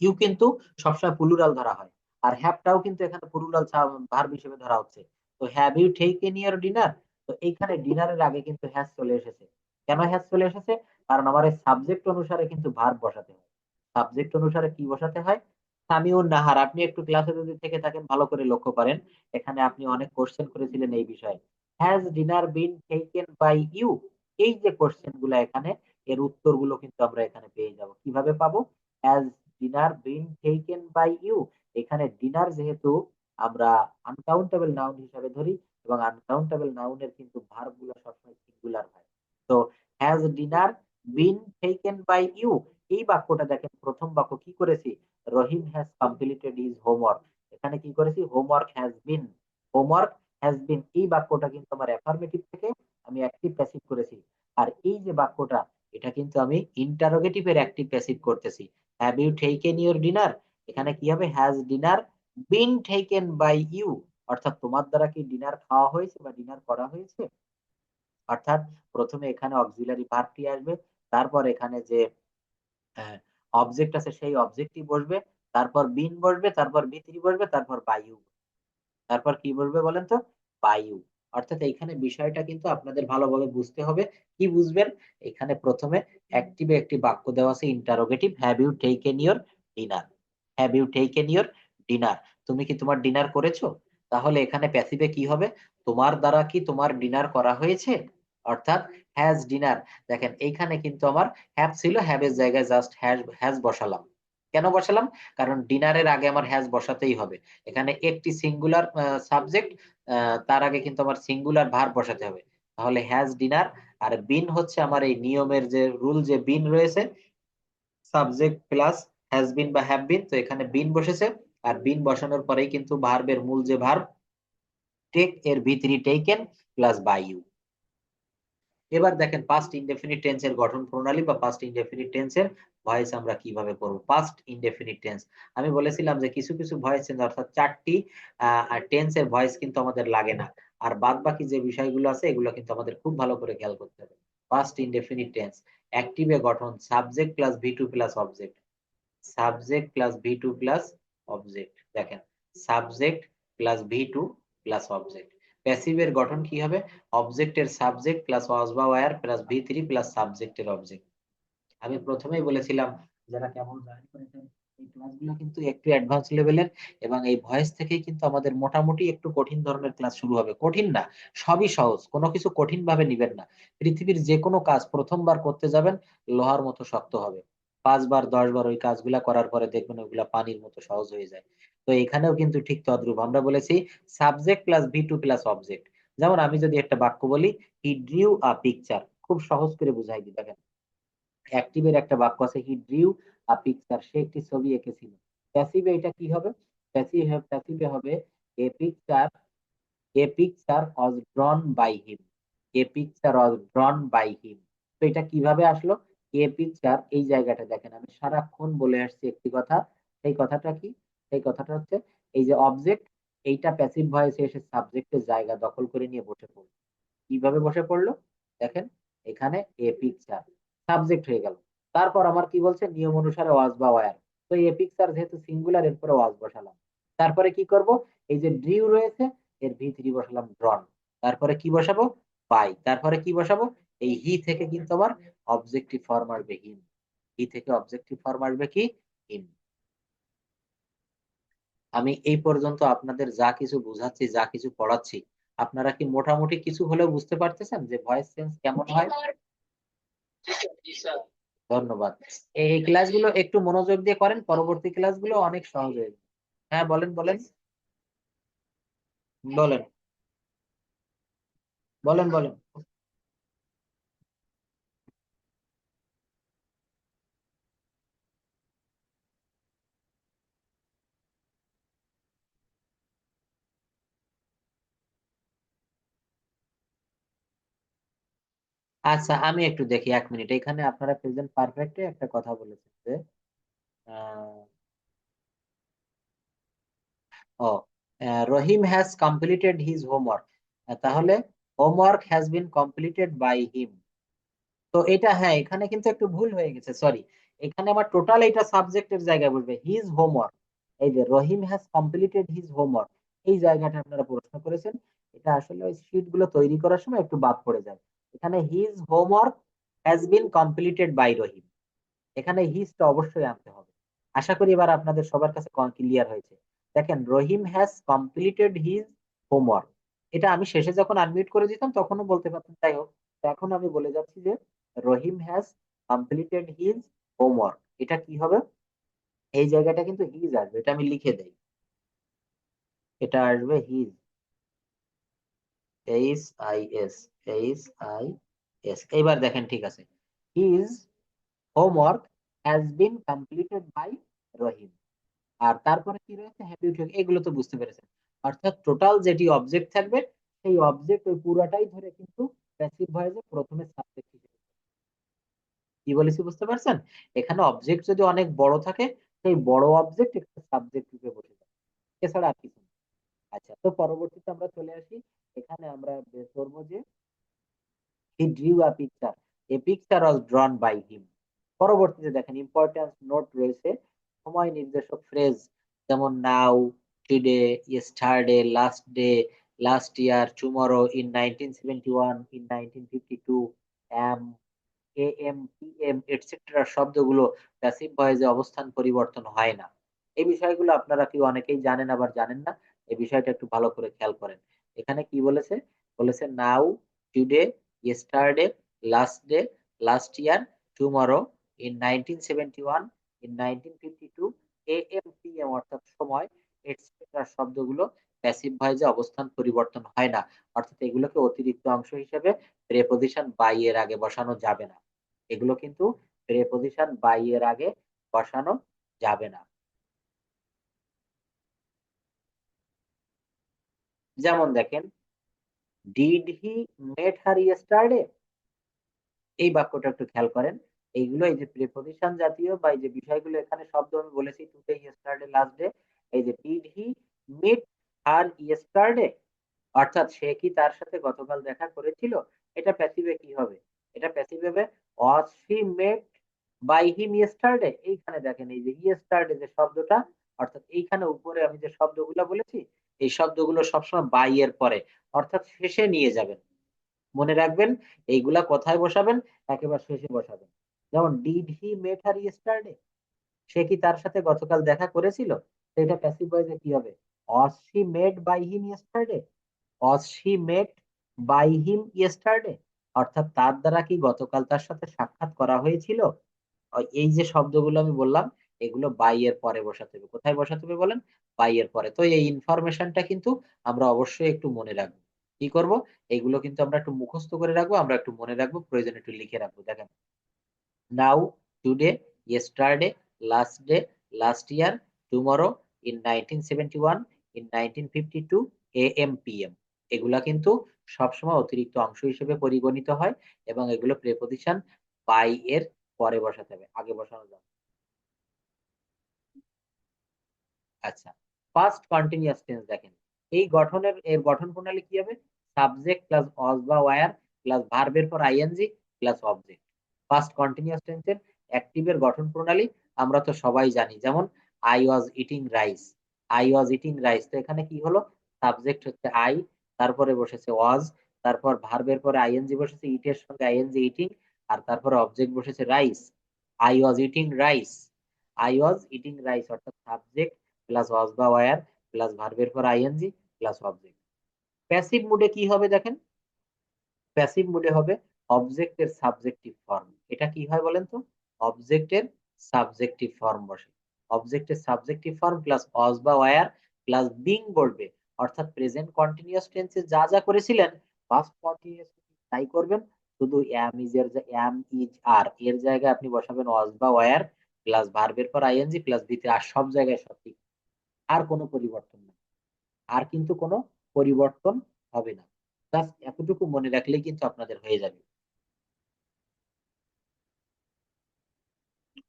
ইউ কিন্তু সবসময় প্লুরাল ধরা হয়, আর হ্যাভটাও কিন্তু এখানে প্লুরাল ভার্ব হিসেবে ধরা হচ্ছে। তো have you taken your dinner, তো এইখানে ডিনারের আগে কিন্তু হ্যাজ চলে এসেছে। কেন হ্যাজ চলে এসেছে? কারণ আমার এই সাবজেক্ট অনুসারে কিন্তু ভার্ব বসাতে হয়। সাবজেক্ট অনুসারে কি বসাতে হয়? সামিউন নাহার, আপনি একটু ক্লাসে যদি থেকে থাকেন ভালো করে লক্ষ্য করেন, এখানে আপনি অনেক কোশ্চেন করেছিলেন এই বিষয়ে। Has dinner been taken by you, এই যে কোশ্চেন গুলো এখানে, এর উত্তরগুলো কিন্তু আমরা এখানে পেয়ে যাব। কিভাবে পাবো? Dinner been taken by you? এখানে ডিনার যেহেতু আমরা আনকাউন্টেবল নাউন হিসাবে ধরি, এবং আনকাউন্টেবল নাউনের কিন্তু ভার্ব গুলো সবসময় সিঙ্গুলার হয়। তো has dinner been taken by you, এই বাক্যটা দেখেন প্রথম বাক্য কি করেছি, Rahim has completed his homework. এখানে কি করেছি, homework has been, homework has been, এই বাক্যটা কিন্তু আমার অ্যাফার্মেটিভ থেকে আমি অ্যাক্টিভ প্যাসিভ করেছি। আর এই যে বাক্যটা, এটা কিন্তু আমি ইন্টারোগেটিভের অ্যাক্টিভ প্যাসিভ করতেছি। Have you taken your dinner, এখানে কি হবে, has dinner been taken by you, অর্থাৎ তোমার দ্বারা কি ডিনার খাওয়া হয়েছে বা ডিনার করা হয়েছে। অর্থাৎ প্রথমে এখানে অক্সিলারি ভার্বটি আসবে, তারপর এখানে যে অবজেক্ট আছে সেই অবজেক্টই বসবে, তারপর বিন বসবে, তারপর ভিতরি বসবে, তারপর বায়ু, তারপর কি বলবে বলেন তো, বায়ু। অর্থাৎ এইখানে বিষয়টা কিন্তু আপনাদের ভালোভাবে বুঝতে হবে। কি বুঝবেন, এখানে প্রথমে অ্যাক্টিভে একটি বাক্য দেওয়া আছে interrogative, have you taken your dinner, have you taken your dinner, তুমি কি তোমার ডিনার করেছো। তাহলে এখানে প্যাসিভে কি হবে, তোমার দ্বারা কি তোমার ডিনার করা হয়েছে, অর্থাৎ হ্যাজ ডিনার। দেখেন এইখানে কিন্তু আমার হ্যাভ ছিল, হ্যাভের জায়গায় জাস্ট হ্যাজ হ্যাজ বসালাম। কেন বসালাম, কারণ ডিনারের আগে আমার হ্যাজ বসাতেই হবে। এখানে একটি সিঙ্গুলার সাবজেক্ট, তার আগে কিন্তু আমার সিঙ্গুলার ভার্ব বসাতে হবে। তাহলে হ্যাজ ডিনার, আর বিন হচ্ছে আমার এই নিয়মের যে রুল, যে বিন রয়েছে, সাবজেক্ট প্লাস হ্যাজ বিন বা হ্যাভ বিন, তো এখানে বিন বসেছে। আর বিন বসানোর পরেই কিন্তু ভার্বের মূল যে ভার্ব টেক, এর ভিতরি টেকেন প্লাস বাই ইউ। এবার দেখেন পাস্ট ইনডেফিনিট টেন্সের গঠন প্রণালী বা পাস্ট ইনডেফিনিট টেন্সের ভয়েস আমরা কিভাবে করব। পাস্ট ইনডেফিনিট টেন্স, আমি বলেছিলাম যে কিছু কিছু ভয়েস চেঞ্জ, অর্থাৎ চারটি টেন্সের ভয়েস কিন্তু আমাদের লাগে না, আর বাদ বাকি যে বিষয়গুলো আছে এগুলো কিন্তু আমাদের খুব ভালো করে খেয়াল করতে হবে। পাস্ট ইনডেফিনিট টেন্স, অ্যাক্টিভে গঠন subject plus V two plus object, subject plus V two plus object. দেখেন, subject plus V two plus object. প্যাসিভের গঠন কি হবে, অবজেক্টের সাবজেক্ট প্লাস ওয়াজ বা were plus V three plus সাবজেক্টের অবজেক্ট। আমি প্রথমেই বলেছিলাম, যারা কেমন জয়েন করেছেন, এই ক্লাসগুলো কিন্তু একটু অ্যাডভান্স লেভেলের, এবং এই ভয়েস থেকেই কিন্তু আমাদের মোটামুটি একটু কঠিন ধরনের ক্লাস শুরু হবে। কঠিন না, সবই সহজ, কোনো কিছু কঠিন ভাবে নিবেন না। পৃথিবীর যে কোনো কাজ প্রথমবার করতে যাবেন, লোহার মতো শক্ত হবে, 5 বার 10 বার ওই কাজগুলা করার পরে দেখবেন ওইগুলা পানির মতো সহজ হয়ে যায়। তো এখানেও কিন্তু ঠিক তদ্রুপ, আমরা বলেছি subject plus V two plus object. যেমন আমি যদি একটা বাক্য বলি, হি ড্রিউ আ পিকচার, খুব সহজ করে বুঝাই দিই, দেখেন অ্যাক্টিভের একটা বাক্য আছে, হি ড্রিউ আ পিকচার, সে একটি ছবি এঁকেছিল। প্যাসিভে এটা কি হবে, প্যাসিভে হবে a picture, a picture was drawn by him, a picture was drawn by him. তো এটা কিভাবে আসলো, এ পিকচার, এই জায়গাটা দেখেন আমি সারাক্ষণ বলে আসছি একটি কথা, সেই কথাটা কি, সেই কথাটা হচ্ছে এই যে অবজেক্ট, এইটা প্যাসিভ ভয়েসে এসে সাবজেক্টের জায়গা দখল করে নিয়ে বসে পড়লো। কিভাবে বসে পড়লো, দেখেন এখানে এ পিকচার সাবজেক্ট হয়ে গেল। তারপর আমার কি বলছে, নিয়ম অনুসারে ওয়াজ বা ওয়্যার, তো এ পিকচার যেহেতু সিঙ্গুলার, এরপরে ওয়াজ বসালাম। তারপরে কি করব, এই যে ড্রিউ রয়েছে, এর ভি থ্রি বসালাম ড্রন, তারপরে কি বসাবো, বাই, তারপরে কি বসাবো, এই হি থেকে কিন্তু আমার অবজেক্টিভ ফর্ম আসবে হিম, হি থেকে অবজেক্টিভ ফর্ম আসবে কি, হিম। আমি এই পর্যন্ত আপনাদের যা কিছু বুঝাচ্ছি, যা কিছু পড়াচ্ছি, আপনারা কি মোটামুটি কিছু হলেও বুঝতে পারতেছেন যে ভয়েস চেঞ্জ কেমন হয়। ধন্যবাদ। এই ক্লাসগুলো একটু মনোযোগ দিয়ে করেন, পরবর্তী ক্লাসগুলো অনেক সহজ হয়ে যাবে। হ্যাঁ বলেন বলেন, বলেন বলেন বলেন। আচ্ছা আমি একটু দেখি, 1 মিনিট, এখানে আপনারা প্রেজেন্ট পারফেক্টে একটা কথা বলেছেন যে আহ, ও Rahim has completed his homework, তাহলে homework has been completed by him. তো এটা হ্যাঁ, এখানে কিন্তু একটু ভুল হয়ে গেছে, সরি। এখানে আমার টোটাল এটা সাবজেক্টের জায়গায় বসবে হিজ হোমওয়ার্ক। এই যে রহিম হ্যাজ কমপ্লিটেড হিজ হোমওয়ার্ক, এই জায়গাটা আপনারা প্রশ্ন করেছেন, এটা আসলে ওই শীট গুলো তৈরি করার সময় একটু বাদ পড়ে যায়। এখানে his homework has been completed by Rahim, এখানে হিজটা অবশ্যই আনতে হবে। আশা করি এবার আপনাদের সবার কাছে ক্লিয়ার হয়েছে। দেখেন রহিম হ্যাজ কমপ্লিটেড হিজ হোমওয়ার্ক, এটা আমি শেষে যখন আনমিউট করে দিতাম তখনও বলতে পারতাম, যাই হোক। তো এখন আমি বলে যাচ্ছি যে রহিম হ্যাজ কমপ্লিটেড হিজ হোমওয়ার্ক, এটা কি হবে, এই জায়গাটা কিন্তু হিজ আসবে, এটা আমি লিখে দেই, এটা আসবে হিজ, HIS, HIS। এইবার দেখেন ঠিক আছে, his homework has been completed by Rahim. আর তারপরে কি রয়েছে, হ্যাপি টু, এগুলো তো বুঝতে পেরেছেন। অর্থাৎ টোটাল যেটি অবজেক্ট থাকবে সেই অবজেক্ট ওই পুরাটাই ধরে কিন্তু প্যাসিভ ভয়েসে প্রথমে সাবজেক্ট হিসেবে, কি বলেছি বুঝতে পারছেন? এখানে অবজেক্ট যদি অনেক বড় থাকে, সেই বড় অবজেক্ট একটা সাবজেক্ট রূপে বসে যায়, এছাড়া আর কিছু না। আচ্ছা, তো পরবর্তীতে আমরা চলে আসি, এখানে আমরা বের করবো যে he drew a picture, a picture was drawn by him. পরবর্তীতে দেখেন ইম্পর্টেন্স নোট রয়েছে, সময় নির্দেশক ফ্রেজ, যেমন now, today, yesterday, last day, last year, tomorrow, in 1971, in 1952, am, AM, PM etcetera শব্দগুলো প্যাসিভ ভয়েসে অবস্থান পরিবর্তন হয় না। এই বিষয়গুলো আপনারা কি অনেকেই জানেন আবার জানেন না, এই বিষয়টা একটু ভালো করে খেয়াল করেন। এখানে কি বলেছে, বলেছে now, today, yesterday, last day, last year, tomorrow, in 1971, in 1952, AM, PM অর্থাৎ সময়, এটসেট্রা শব্দগুলো প্যাসিভ ভয়েসে অবস্থান পরিবর্তন হয় না। অর্থাৎ এগুলোকে অতিরিক্ত অংশ হিসেবে প্রেপোজিশন বাই এর আগে বসানো যাবে না, এগুলো কিন্তু প্রেপোজিশন বাই এর আগে বসানো যাবে না। যেমন দেখেন, did he mate her yesterday, এই বাক্যটা একটু খেয়াল করেন। এইগুলো এই যে প্রিপজিশন জাতীয় বা এই যে বিষয়গুলো এখানে শব্দ আমি বলেছি, টুডে, ইয়েস্টারডে, লাস্ট ডে, এই যে did he meet her yesterday, অর্থাৎ সে কি তার সাথে গতকাল দেখা করেছিল, এটা প্যাসিভে কি হবে, এটা প্যাসিভ হবে was she met by him yesterday. এইখানে দেখেন এই যে ইয়েস্টারডে যে শব্দটা, অর্থাৎ এইখানে উপরে আমি যে শব্দগুলো বলেছি, এই শব্দগুলো সবসময় বাই এর পরে, অর্থাৎ শেষে নিয়ে যাবেন। মনে রাখবেন এইগুলা কোথায় বসাবেন, একেবারে শেষে বসাবেন। যেমন did he mate her yesterday, সে কি তার সাথে গতকাল দেখা করেছিল, তো এটা প্যাসিভ ভয়েসে কি হবে, was she met by him yesterday, was she met by him yesterday, অর্থাৎ তার দ্বারা কি গতকাল তার সাথে সাক্ষাৎ করা হয়েছিল। এই যে শব্দগুলো আমি বললাম, এগুলো বাই এর পরে বসাতে হবে, কোথায় বসাতে হবে বলেন, বাই এর পরে। তো এই ইনফরমেশনটা কিন্তু আমরা অবশ্যই একটু মনে রাখবো। কি করব, এগুলো কিন্তু আমরা একটু মুখস্থ করে রাখবো, আমরা একটু মনে রাখবো, প্রয়োজনে একটু লিখে রাখবো। দেখেন, now, today, yesterday, last day, last year, tomorrow, in 1971, in 1952, AM, PM, এগুলা কিন্তু সবসময় অতিরিক্ত অংশ হিসেবে পরিগণিত হয় এবং এগুলো প্রেপোজিশন বাই এর পরে বসাতে হবে, আগে বসানো যাবে। আচ্ছা, ফার্স্ট কন্টিনিউয়াস টেন্স দেখেন, এই গঠনের এর গঠন প্রণালী কি হবে, সাবজেক্ট প্লাস অজ বা ওয়্যার প্লাস ভার্বের পর ING plus object. First continuous টেন্সের অ্যাক্টিভের গঠন প্রণালী আমরা তো সবাই জানি, যেমন I was eating rice, I was eating rice, তো এখানে কি হলো, সাবজেক্ট হচ্ছে আই, তারপরে বসেছে ওয়াজ, তারপর ভার্বের পরে আইএনজি বসেছে, ইটের সঙ্গে আইএনজি ইটিং, আর তারপরে অবজেক্ট বসেছে rice. I was eating rice, I was eating rice অর্থাৎ সাবজেক্ট প্লাস ওয়াজ বা ওয়্যার প্লাস ভার্বের পর আইএনজি প্লাস অবজেক্ট। প্যাসিভ মুডে কি হবে দেখেন, প্যাসিভ মুডে হবে অবজেক্টের সাবজেক্টিভ ফর্ম। এটা কি হয় বলেন তো, অবজেক্টের সাবজেক্টিভ ফর্ম বসে, অবজেক্টের সাবজেক্টিভ ফর্ম প্লাস অজ বা ওয়্যার প্লাস বিং বলবে, অর্থাৎ প্রেজেন্ট কন্টিনিউয়াস টেন্সে যা যা করেছিলেন পাস্ট কন্টিনিউয়াস তাই করবেন, শুধু অ্যাম ইজ এর অ্যাম ইজ আর এর জায়গায় আপনি বসাবেন অজ বা ওয়্যার প্লাস ভার্বের পর আইএনজি প্লাস বিতে, আর সব জায়গায় সব ঠিক, আর কোনো পরিবর্তন নেই, আর কিন্তু কোনো পরিবর্তন হবে না। জাস্ট এতটুকু মনে রাখলেই কিন্তু আপনাদের হয়ে যাবে।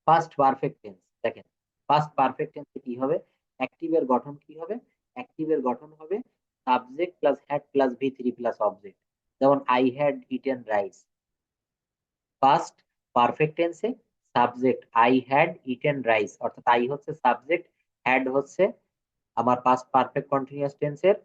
পাস্ট পারফেক্ট টেন্স দেখেন, পাস্ট পারফেক্ট টেন্সে কি হবে, অ্যাক্টিভের গঠন কি হবে, অ্যাক্টিভের গঠন হবে subject plus had plus V three plus object. যেমন I had eaten rice, past perfect টেন্সে subject I had eaten rice, অর্থাৎ আই হচ্ছে সাবজেক্ট, হ্যাড হচ্ছে আমার পাস্ট পারফেক্ট কন্টিনিউয়াস টেন্সের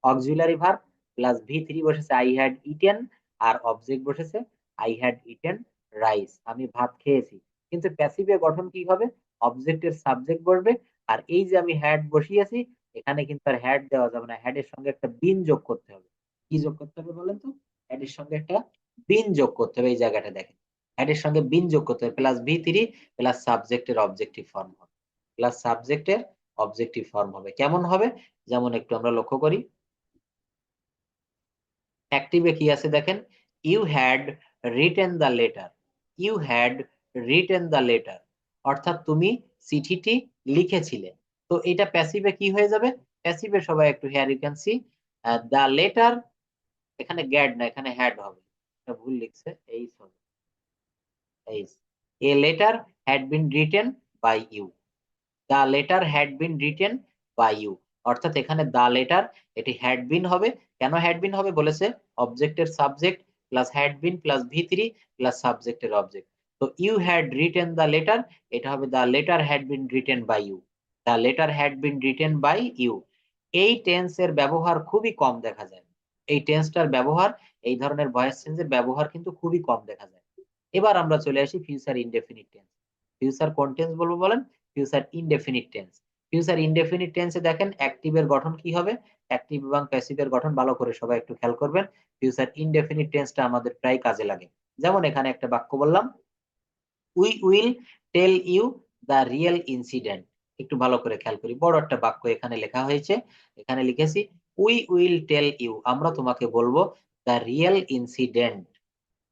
auxiliary verb plus V three বসেছে আই হ্যাড ইটেন, আর object বসেছে আই হ্যাড ইটেন রাইস, আমি ভাত খেয়েছি। কিন্তু প্যাসিভে গঠন কি হবে, অবজেক্টের সাবজেক্ট বসবে, আর এই যে আমি হ্যাড বসিয়েছি, এখানে কিন্তু আর হ্যাড দেওয়া যাবে না, হ্যাড এর সঙ্গে একটা বিন যোগ করতে হবে। কি যোগ করতে হবে বলেন তো, হ্যাড এর সঙ্গে একটা বিন যোগ করতে হবে, এই জায়গাটা দেখেন, হ্যাড এর সঙ্গে বিন যোগ করতে হবে প্লাস ভি থ্রি প্লাস সাবজেক্টের অবজেক্টিভ ফর্ম হবে। প্লাস সাবজেক্টের অবজেক্টিভ ফর্ম হবে। কেমন হবে? যেমন একটু আমরা লক্ষ্য করি, অ্যাক্টিভে কি আছে দেখেন, you had written the letter, you had written the letter, অর্থাৎ তুমি চিঠিটি লিখেছিলে। তো এটা প্যাসিভে কি হয়ে যাবে? প্যাসিভে সবাই একটু here you can see the letter, এখানে গ্যাড না, এখানে হ্যাড হবে, এটা ভুল লিখছে, এই হবে এই, a letter had been written by you, the letter had been written by you, অর্থাৎ এখানে দ্য লেটার, এটি হ্যাড বিন হবে। কেন হ্যাড বিন হবে বলেছে? অবজেক্টের subject plus had been plus ভি3 প্লাস সাবজেক্টের অবজেক্ট। তো you had written the letter, এটা হবে the letter had been written by you, the letter had been written by you. এই টেন্সের ব্যবহার খুবই কম দেখা যায়, এই টেন্সটার ব্যবহার, এই ধরনের ভয়েস চেঞ্জের ব্যবহার কিন্তু খুবই কম দেখা যায়। এবার আমরা চলে আসি ফিউচার ইনডেফিনিট টেন্স। ফিউচার কোন টেন্স বলবো বলেন? Future indefinite tense. Future indefinite টেন্সে দেখেন অ্যাক্টিভের গঠন কি হবে, অ্যাক্টিভ এবং প্যাসিভের গঠন ভালো করে সবাই একটু খেয়াল করবেন। ফিউচার ইনডেফিনিট টেন্সটা আমাদের প্রায় কাজে লাগে। যেমন এখানে একটা বাক্য বললাম, we will tell you the real incident. একটু ভালো করে খেয়াল করি, বড় একটা বাক্য এখানে লেখা হয়েছে, এখানে লিখেছি উই উইল টেল ইউ, আমরা তোমাকে বলবো the real incident,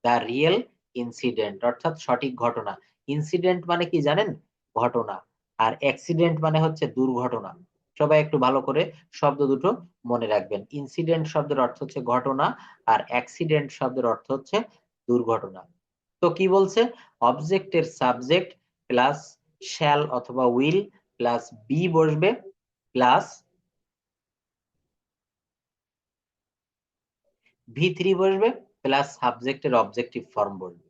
the real incident অর্থাৎ সঠিক ঘটনা। ইনসিডেন্ট মানে কি জানেন? ঘটনা। আর অ্যাক্সিডেন্ট মানে হচ্ছে দুর্ঘটনা। সবাই একটু ভালো করে শব্দ দুটো মনে রাখবেন, ইনসিডেন্ট শব্দের অর্থ হচ্ছে ঘটনা, আর অ্যাক্সিডেন্ট শব্দের অর্থ হচ্ছে দুর্ঘটনা। তো কি বলছে? অবজেক্টের সাবজেক্ট প্লাস শ্যাল অথবা উইল প্লাস বি বসবে প্লাস ভি3 বসবে প্লাস সাবজেক্টের অবজেক্টিভ ফর্ম বসবে।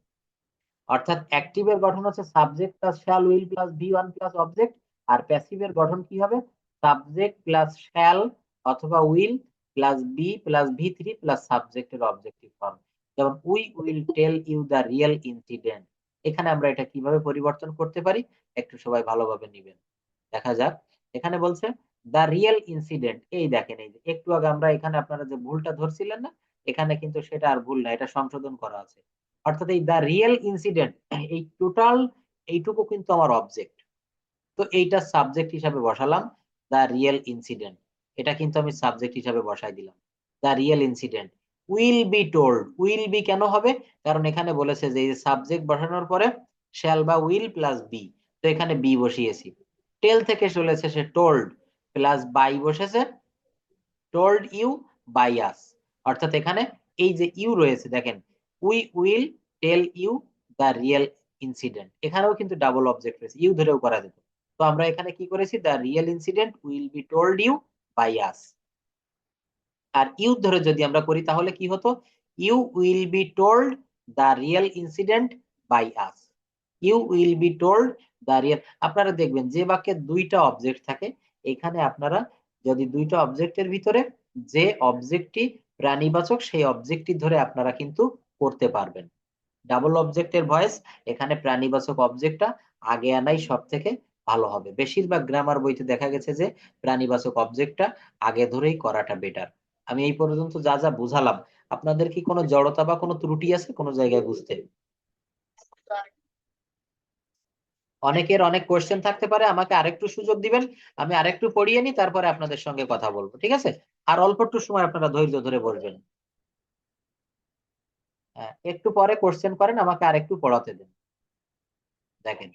অর্থাৎ অ্যাক্টিভের গঠন হচ্ছে subject plus shall will plus ভি1 প্লাস অবজেক্ট, আর প্যাসিভের গঠন কি হবে? সাবজেক্ট প্লাস শ্যাল অথবা উইল প্লাস বি প্লাস ভি3 প্লাস সাবজেক্টের অবজেক্টিভ ফর্ম। যেমন we will tell you the real incident, এখানে আমরা এটা কিভাবে পরিবর্তন করতে পারি একটু সবাই ভালোভাবে নিবেন। দেখা যাক, এখানে বলছে দ্য রিয়েল ইনসিডেন্ট, এই দেখেন, এই যে একটু আগে আমরা এখানে আপনারা যে ভুলটা ধরছিলেন না, এখানে কিন্তু সেটা আর ভুল না, এটা সংশোধন করা আছে। অর্থাৎ এই দ্য রিয়েল ইনসিডেন্ট, এই টোটাল এইটুকু কিন্তু আমার অবজেক্ট। তো এইটা সাবজেক্ট হিসাবে বসালাম, দ্য রিয়েল ইনসিডেন্ট, এটা কিন্তু আমি সাবজেক্ট হিসাবে বসাই দিলাম, the real incident. Will be told, will be কেন হবে? কারণ এখানে বলেছে যে সাবজেক্ট বসানোর পরে শ্যাল বা উইল প্লাস বি, তো এখানে বি বসিয়েছি। টেল থেকে চলেছে সে টোল্ড, প্লাস বাই বসেছে, টোল্ড ইউ বাই আস, অর্থাৎ এখানে এই যে ইউ রয়েছে দেখেন, we will tell you the real incident, এখানেও কিন্তু ডাবল অবজেক্ট রয়েছে, ইউ ধরেও করা যেত। তো আমরা এখানে কি করেছি, the real incident will be told you by us. আর ইউ ধরে যদি আমরা করি তাহলে কি হতো, you will be told the real incident by us, you will be told the real. আপনারা দেখবেন যে বাক্যে দুইটা অবজেক্ট থাকে, এখানে আপনারা যদি দুইটা অবজেক্টের ভিতরে যে অবজেক্টটি প্রাণীবাচক সেই অবজেক্টটি ধরে আপনারা কিন্তু করতে পারবেন। ডাবল অবজেক্টের ভয়েস, এখানে প্রাণীবাচক অবজেক্টটা আগে আনাই সব থেকে ভালো হবে। বেশিরভাগ গ্রামার বইতে দেখা গেছে যে প্রাণীবাচক অবজেক্টটা আগে ধরেই করাটা বেটার। আমি এই পর্যন্ত যা যা বুঝালাম, আপনাদের কি কোনো জড়তা বা কোনো ত্রুটি আছে কোনো জায়গায় বুঝতে? অনেকের অনেক কোয়েশ্চেন থাকতে পারে, আমাকে আরেকটু সুযোগ দিবেন, আমি আরেকটু পড়িয়ে নিই, তারপরে আপনাদের সঙ্গে কথা বলবো, ঠিক আছে? আর অল্প একটু সময় আপনারা ধৈর্য ধরে বসবেন। হ্যাঁ, একটু পরে কোশ্চেন করেন, আমাকে আরেকটু পড়াতে দেন। দেখেন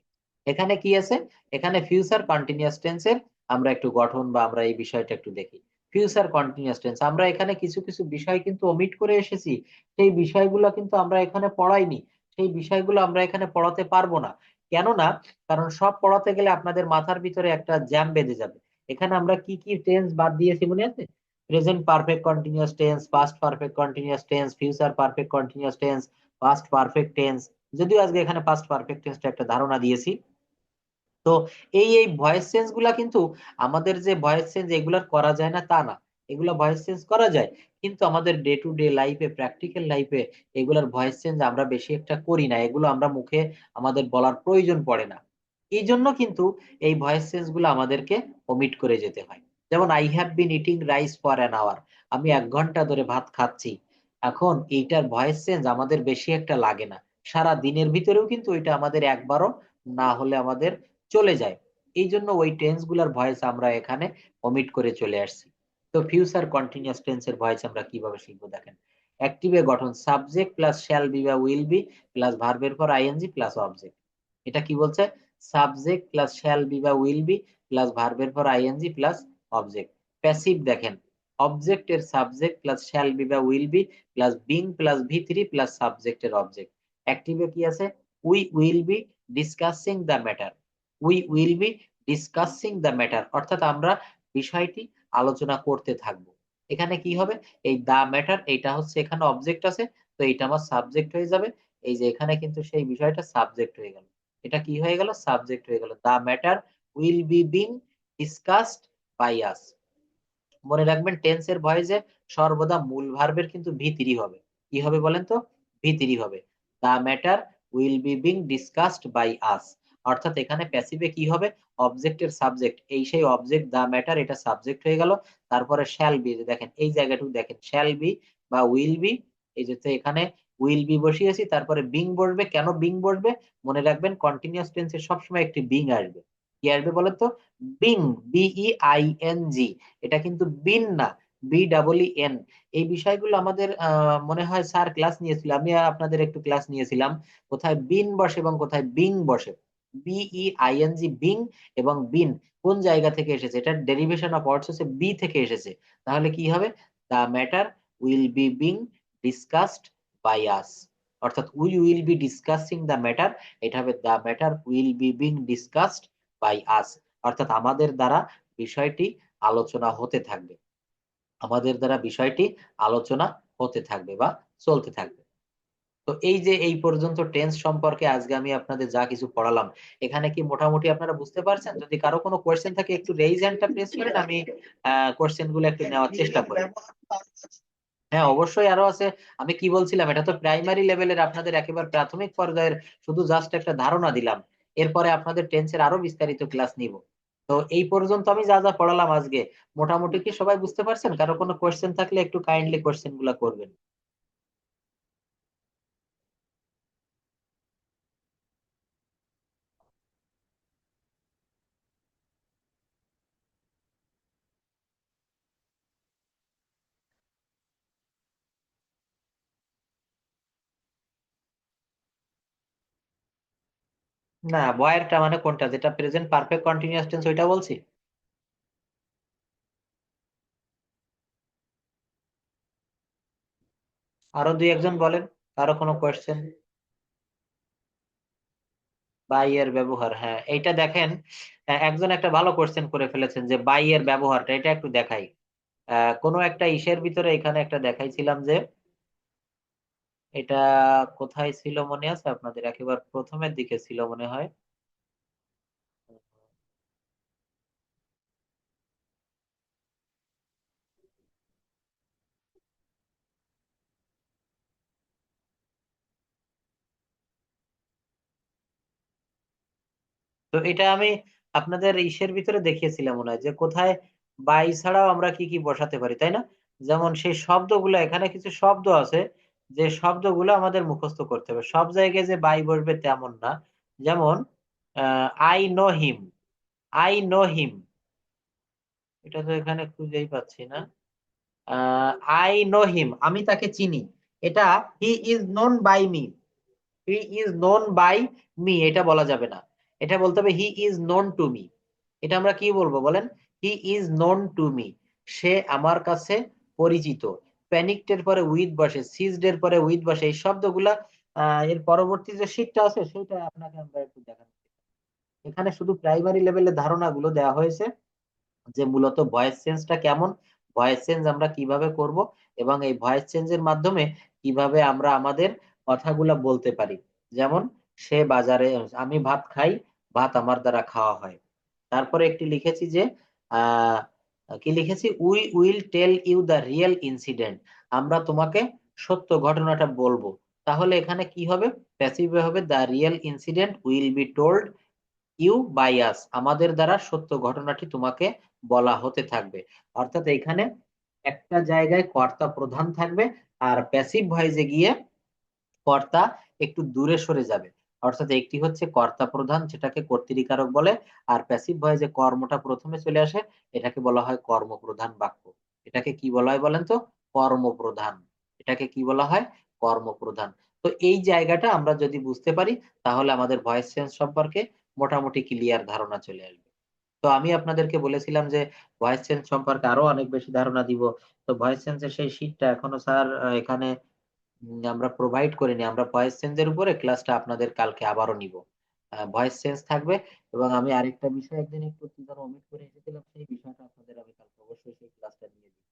এখানে কি আছে, এখানে ফিউচার কন্টিনিউয়াস টেন্সের আমরা একটু গঠন বা আমরা এই বিষয়টা একটু দেখি। ফিউচার কন্টিনিউয়াস টেন্স, আমরা এখানে কিছু কিছু বিষয় কিন্তু ওমিট করে এসেছি, সেই বিষয়গুলো কিন্তু আমরা এখানে পড়াইনি, সেই বিষয়গুলো আমরা এখানে পড়াতে পারবো না। কেননা, কারণ সব পড়াতে গেলে আপনাদের মাথার ভিতরে একটা জ্যাম বেঁধে যাবে। এখানে আমরা কি কি টেন্স বাদ দিয়েছি মনে আছে? Present perfect continuous tense, past perfect continuous tense, future perfect continuous tense, past perfect tense. যদিও আজকে এখানে পাস্ট পারফেক্ট টেন্সটা একটা ধারণা দিয়েছি। তো এই এই ভয়েস চেঞ্জ গুলা কিন্তু, আমাদের যে ভয়েস চেঞ্জ এগুলার করা যায় না তা না, এগুলা ভয়েস চেঞ্জ করা যায়, কিন্তু আমাদের ডে টু ডে লাইফে, প্র্যাকটিক্যাল লাইফে এগুলার ভয়েস চেঞ্জ আমরা বেশি একটা করি না, এগুলো আমরা মুখে আমাদের বলার প্রয়োজন পড়ে না। এই জন্য কিন্তু এই ভয়েস চেঞ্জ গুলো আমাদেরকে ওমিট করে যেতে হয়। যেমন I have been eating rice for an hour, আমি 1 ঘন্টা ধরে ভাত খাচ্ছি। এখন এইটার ভয়েস চেঞ্জ আমাদের বেশি একটা লাগে না, সারা দিনের ভিতরেও কিন্তু এটা আমাদের একবারও না হলে আমাদের চলে যায়। এই জন্য ওই টেন্স গুলার ভয়েস আমরা এখানে ওমিট করে চলে আসছি। তো ফিউচার কন্টিনিউয়াস টেন্সের ভয়েস আমরা কিভাবে শিখবো দেখেন। অ্যাক্টিভে গঠন সাবজেক্ট প্লাস শ্যাল বি বা উইল বি প্লাস ভার্বের পর আইএনজি প্লাস অবজেক্ট। এটা কি বলছে? সাবজেক্ট প্লাস শ্যাল বি বা উইল বি প্লাস ভার্বের পর আইএনজি প্লাস অবজেক্ট। প্যাসিভ দেখেন অবজেক্টের সাবজেক্ট প্লাস শ্যাল বি বা will B plus being plus V three plus সাবজেক্টের অবজেক্ট। অ্যাক্টিভে কি আছে? We will be discussing the matter. We will be discussing the matter, অর্থাৎ আমরা বিষয়টি আলোচনা করতে থাকবো। এখানে কি হবে? এই দা ম্যাটার এইটা হচ্ছে এখানে অবজেক্ট আছে, তো এইটা আমার সাবজেক্ট হয়ে যাবে। এই যে এখানে কিন্তু সেই বিষয়টা সাবজেক্ট হয়ে গেল, এটা কি হয়ে গেল? সাবজেক্ট হয়ে গেল। The matter will be being discussed by us. মনে রাখবেন টেন্সের ভয়েসে সর্বদা মূল ভার্বের কিন্তু ভি3 হবে। কি হবে বলেন তো? ভি3 হবে। The matter will be being discussed by us, অর্থাৎ এখানে প্যাসিভে কি হবে? অবজেক্টের সাবজেক্ট, এই সেই অবজেক্ট দা ম্যাটার, এটা সাবজেক্ট হয়ে গেল। তারপরে শ্যাল বি, দেখেন এই জায়গাটুকু দেখেন শ্যাল বি বা উইল বি, এই যে তো এখানে উইল বি বসিয়েছি, তারপরে বিং বসবে। কেন বিং বসবে? মনে রাখবেন কন্টিনিউয়াস টেন্সে সবসময় একটি বিং আসবে। কি আসবে বলেন তো? Being, BEING। এটা কিন্তু বিন না, BEEN। এই বিষয়গুলো আমাদের মনে হয় স্যার ক্লাস নিয়েছিল, আমি আপনাদের একটু ক্লাস নিয়েছিলাম কোথায় বিন বসে এবং কোথায় বিং বসে। BEING বিং এবং বিন কোন জায়গা থেকে এসেছে? এটার ডেরিভেশন অফ ওয়ার্ডস হচ্ছে বি থেকে এসেছে। তাহলে কি হবে? The matter will be being discussed by us, অর্থাৎ we will be discussing the matter, এটা হবে the matter will be being discussed by us, অর্থাৎ আমাদের দ্বারা বিষয়টি আলোচনা হতে থাকবে, আমাদের দ্বারা বিষয়টি আলোচনা হতে থাকবে বা চলতে থাকবে। তো এই যে এই পর্যন্ত টেন্স সম্পর্কে আজকে আমি আপনাদের যা কিছু পড়ালাম, এখানে কি মোটামুটি আপনারা বুঝতে পারছেন? যদি কারো কোনো কোয়েশ্চেন থাকে একটু রেইজ হ্যান্ডটা প্রেস করেন, আমি কোয়েশ্চেন গুলো একটু নেওয়ার চেষ্টা করি। হ্যাঁ অবশ্যই আরো আছে। আমি কি বলছিলাম, এটা তো প্রাইমারি লেভেলের, আপনাদের একেবারে প্রাথমিক পর্যায়ের, শুধু জাস্ট একটা ধারণা দিলাম। এরপরে আপনাদের টেন্সের আরো বিস্তারিত ক্লাস নিব। তো এই পর্যন্ত আমি যা যা পড়ালাম আজকে, মোটামুটি কি সবাই বুঝতে পারছেন? কারো কোনো কোয়েশ্চেন থাকলে একটু কাইন্ডলি কোয়েশ্চেন গুলা করবেন। না, বয়েরটা মানে কোনটা? যেটা প্রেজেন্ট পারফেক্ট কন্টিনিউয়াস টেন্স ওইটা বলছি। আরো দুই একজন বলেন, কারো কোনো কোয়েশ্চেন? বাই এর ব্যবহার, হ্যাঁ এইটা দেখেন। একজন একটা ভালো কোয়েশ্চেন করে ফেলেছেন যে বাই এর ব্যবহারটা, এটা একটু দেখাই। কোনো একটা ইসের ভিতরে এখানে একটা দেখাইছিলাম যে, এটা কোথায় ছিল মনে আছে আপনাদের? একেবারে প্রথমের দিকে ছিল মনে হয়। তো এটা আমি আপনাদের ইসের ভিতরে দেখিয়েছিলাম মনে হয়, যে কোথায় বাই ছাড়াও আমরা কি কি বসাতে পারি, তাই না? যেমন সেই শব্দগুলো, এখানে কিছু শব্দ আছে যে শব্দগুলো আমাদের মুখস্থ করতে হবে, সব জায়গায় যে বাই বসবে তেমন না। যেমন I know him, I know him, এটা তো এখানে খুঁজেই পাচ্ছি না। আই নো হিম, আমি তাকে চিনি। এটা he is known by me, he is known by me এটা বলা যাবে না। এটা বলতে হবে he is known to me. এটা আমরা কি বলবো বলেন? He is known to me, সে আমার কাছে পরিচিত। প্যানিকড এর পরে উইথ বসে, সিজড এর পরে উইথ বসে, এই শব্দগুলা এর পরবর্তী যে শীটটা আছে সেটা আপনাকে আমরা একটু দেখাবো। এখানে শুধু প্রাইমারি লেভেলের ধারণাগুলো দেওয়া হয়েছে, যে মূলত ভয়েস চেঞ্জটা কেমন, ভয়েস চেঞ্জ আমরা কিভাবে করব, এবং এই ভয়েস চেঞ্জের মাধ্যমে কিভাবে আমরা আমাদের কথাগুলা বলতে পারি। যেমন সে বাজারে, আমি ভাত খাই, ভাত আমার দ্বারা খাওয়া হয়। তারপরে একটি লিখেছি যে আহ কি লিখেছি? We will tell you the real incident, আমরা তোমাকে সত্য ঘটনাটা বলবো। তাহলে এখানে কি হবে? প্যাসিভে হবে the real incident will be told you by us, আমাদের দ্বারা সত্য ঘটনাটি তোমাকে বলা হতে থাকবে। অর্থাৎ এখানে একটা জায়গায় কর্তা প্রধান থাকবে, আর প্যাসিভ ভয়েসে গিয়ে কর্তা একটু দূরে সরে যাবে। অর্থাৎ একটি হচ্ছে কর্তা প্রধান, যেটাকে কর্তৃকারক বলে, আর প্যাসিভ ভয়ে যে কর্মটা প্রথমে চলে আসে এটাকে বলা হয় কর্মপ্রধান বাক্য। এটাকে কি বলা হয় বলেন তো? কর্মপ্রধান। এটাকে কি বলা হয়? কর্মপ্রধান। তো এই জায়গাটা আমরা যদি বুঝতে পারি তাহলে আমাদের ভয়েস চেঞ্জ সম্পর্কে মোটামুটি ক্লিয়ার ধারণা চলে আসবে। তো আমি আপনাদেরকে বলেছিলাম যে ভয়েস চেঞ্জ সম্পর্কে আরো অনেক বেশি ধারণা দিব। তো ভয়েস চেঞ্জের সেই শীটটা এখনো স্যার এখানে আমরা প্রোভাইড করিনি। আমরা ভয়েস চেঞ্জের উপরে ক্লাসটা আপনাদের কালকে আবারও নিব। ভয়েস চেঞ্জ থাকবে, এবং আমি আরেকটা বিষয় একদিন একটু কি যেন omit করে এসেছিলাম, সেই বিষয়টা আপনাদের আমি কালকে অবশ্যই সেই ক্লাসটা নিয়ে দিব।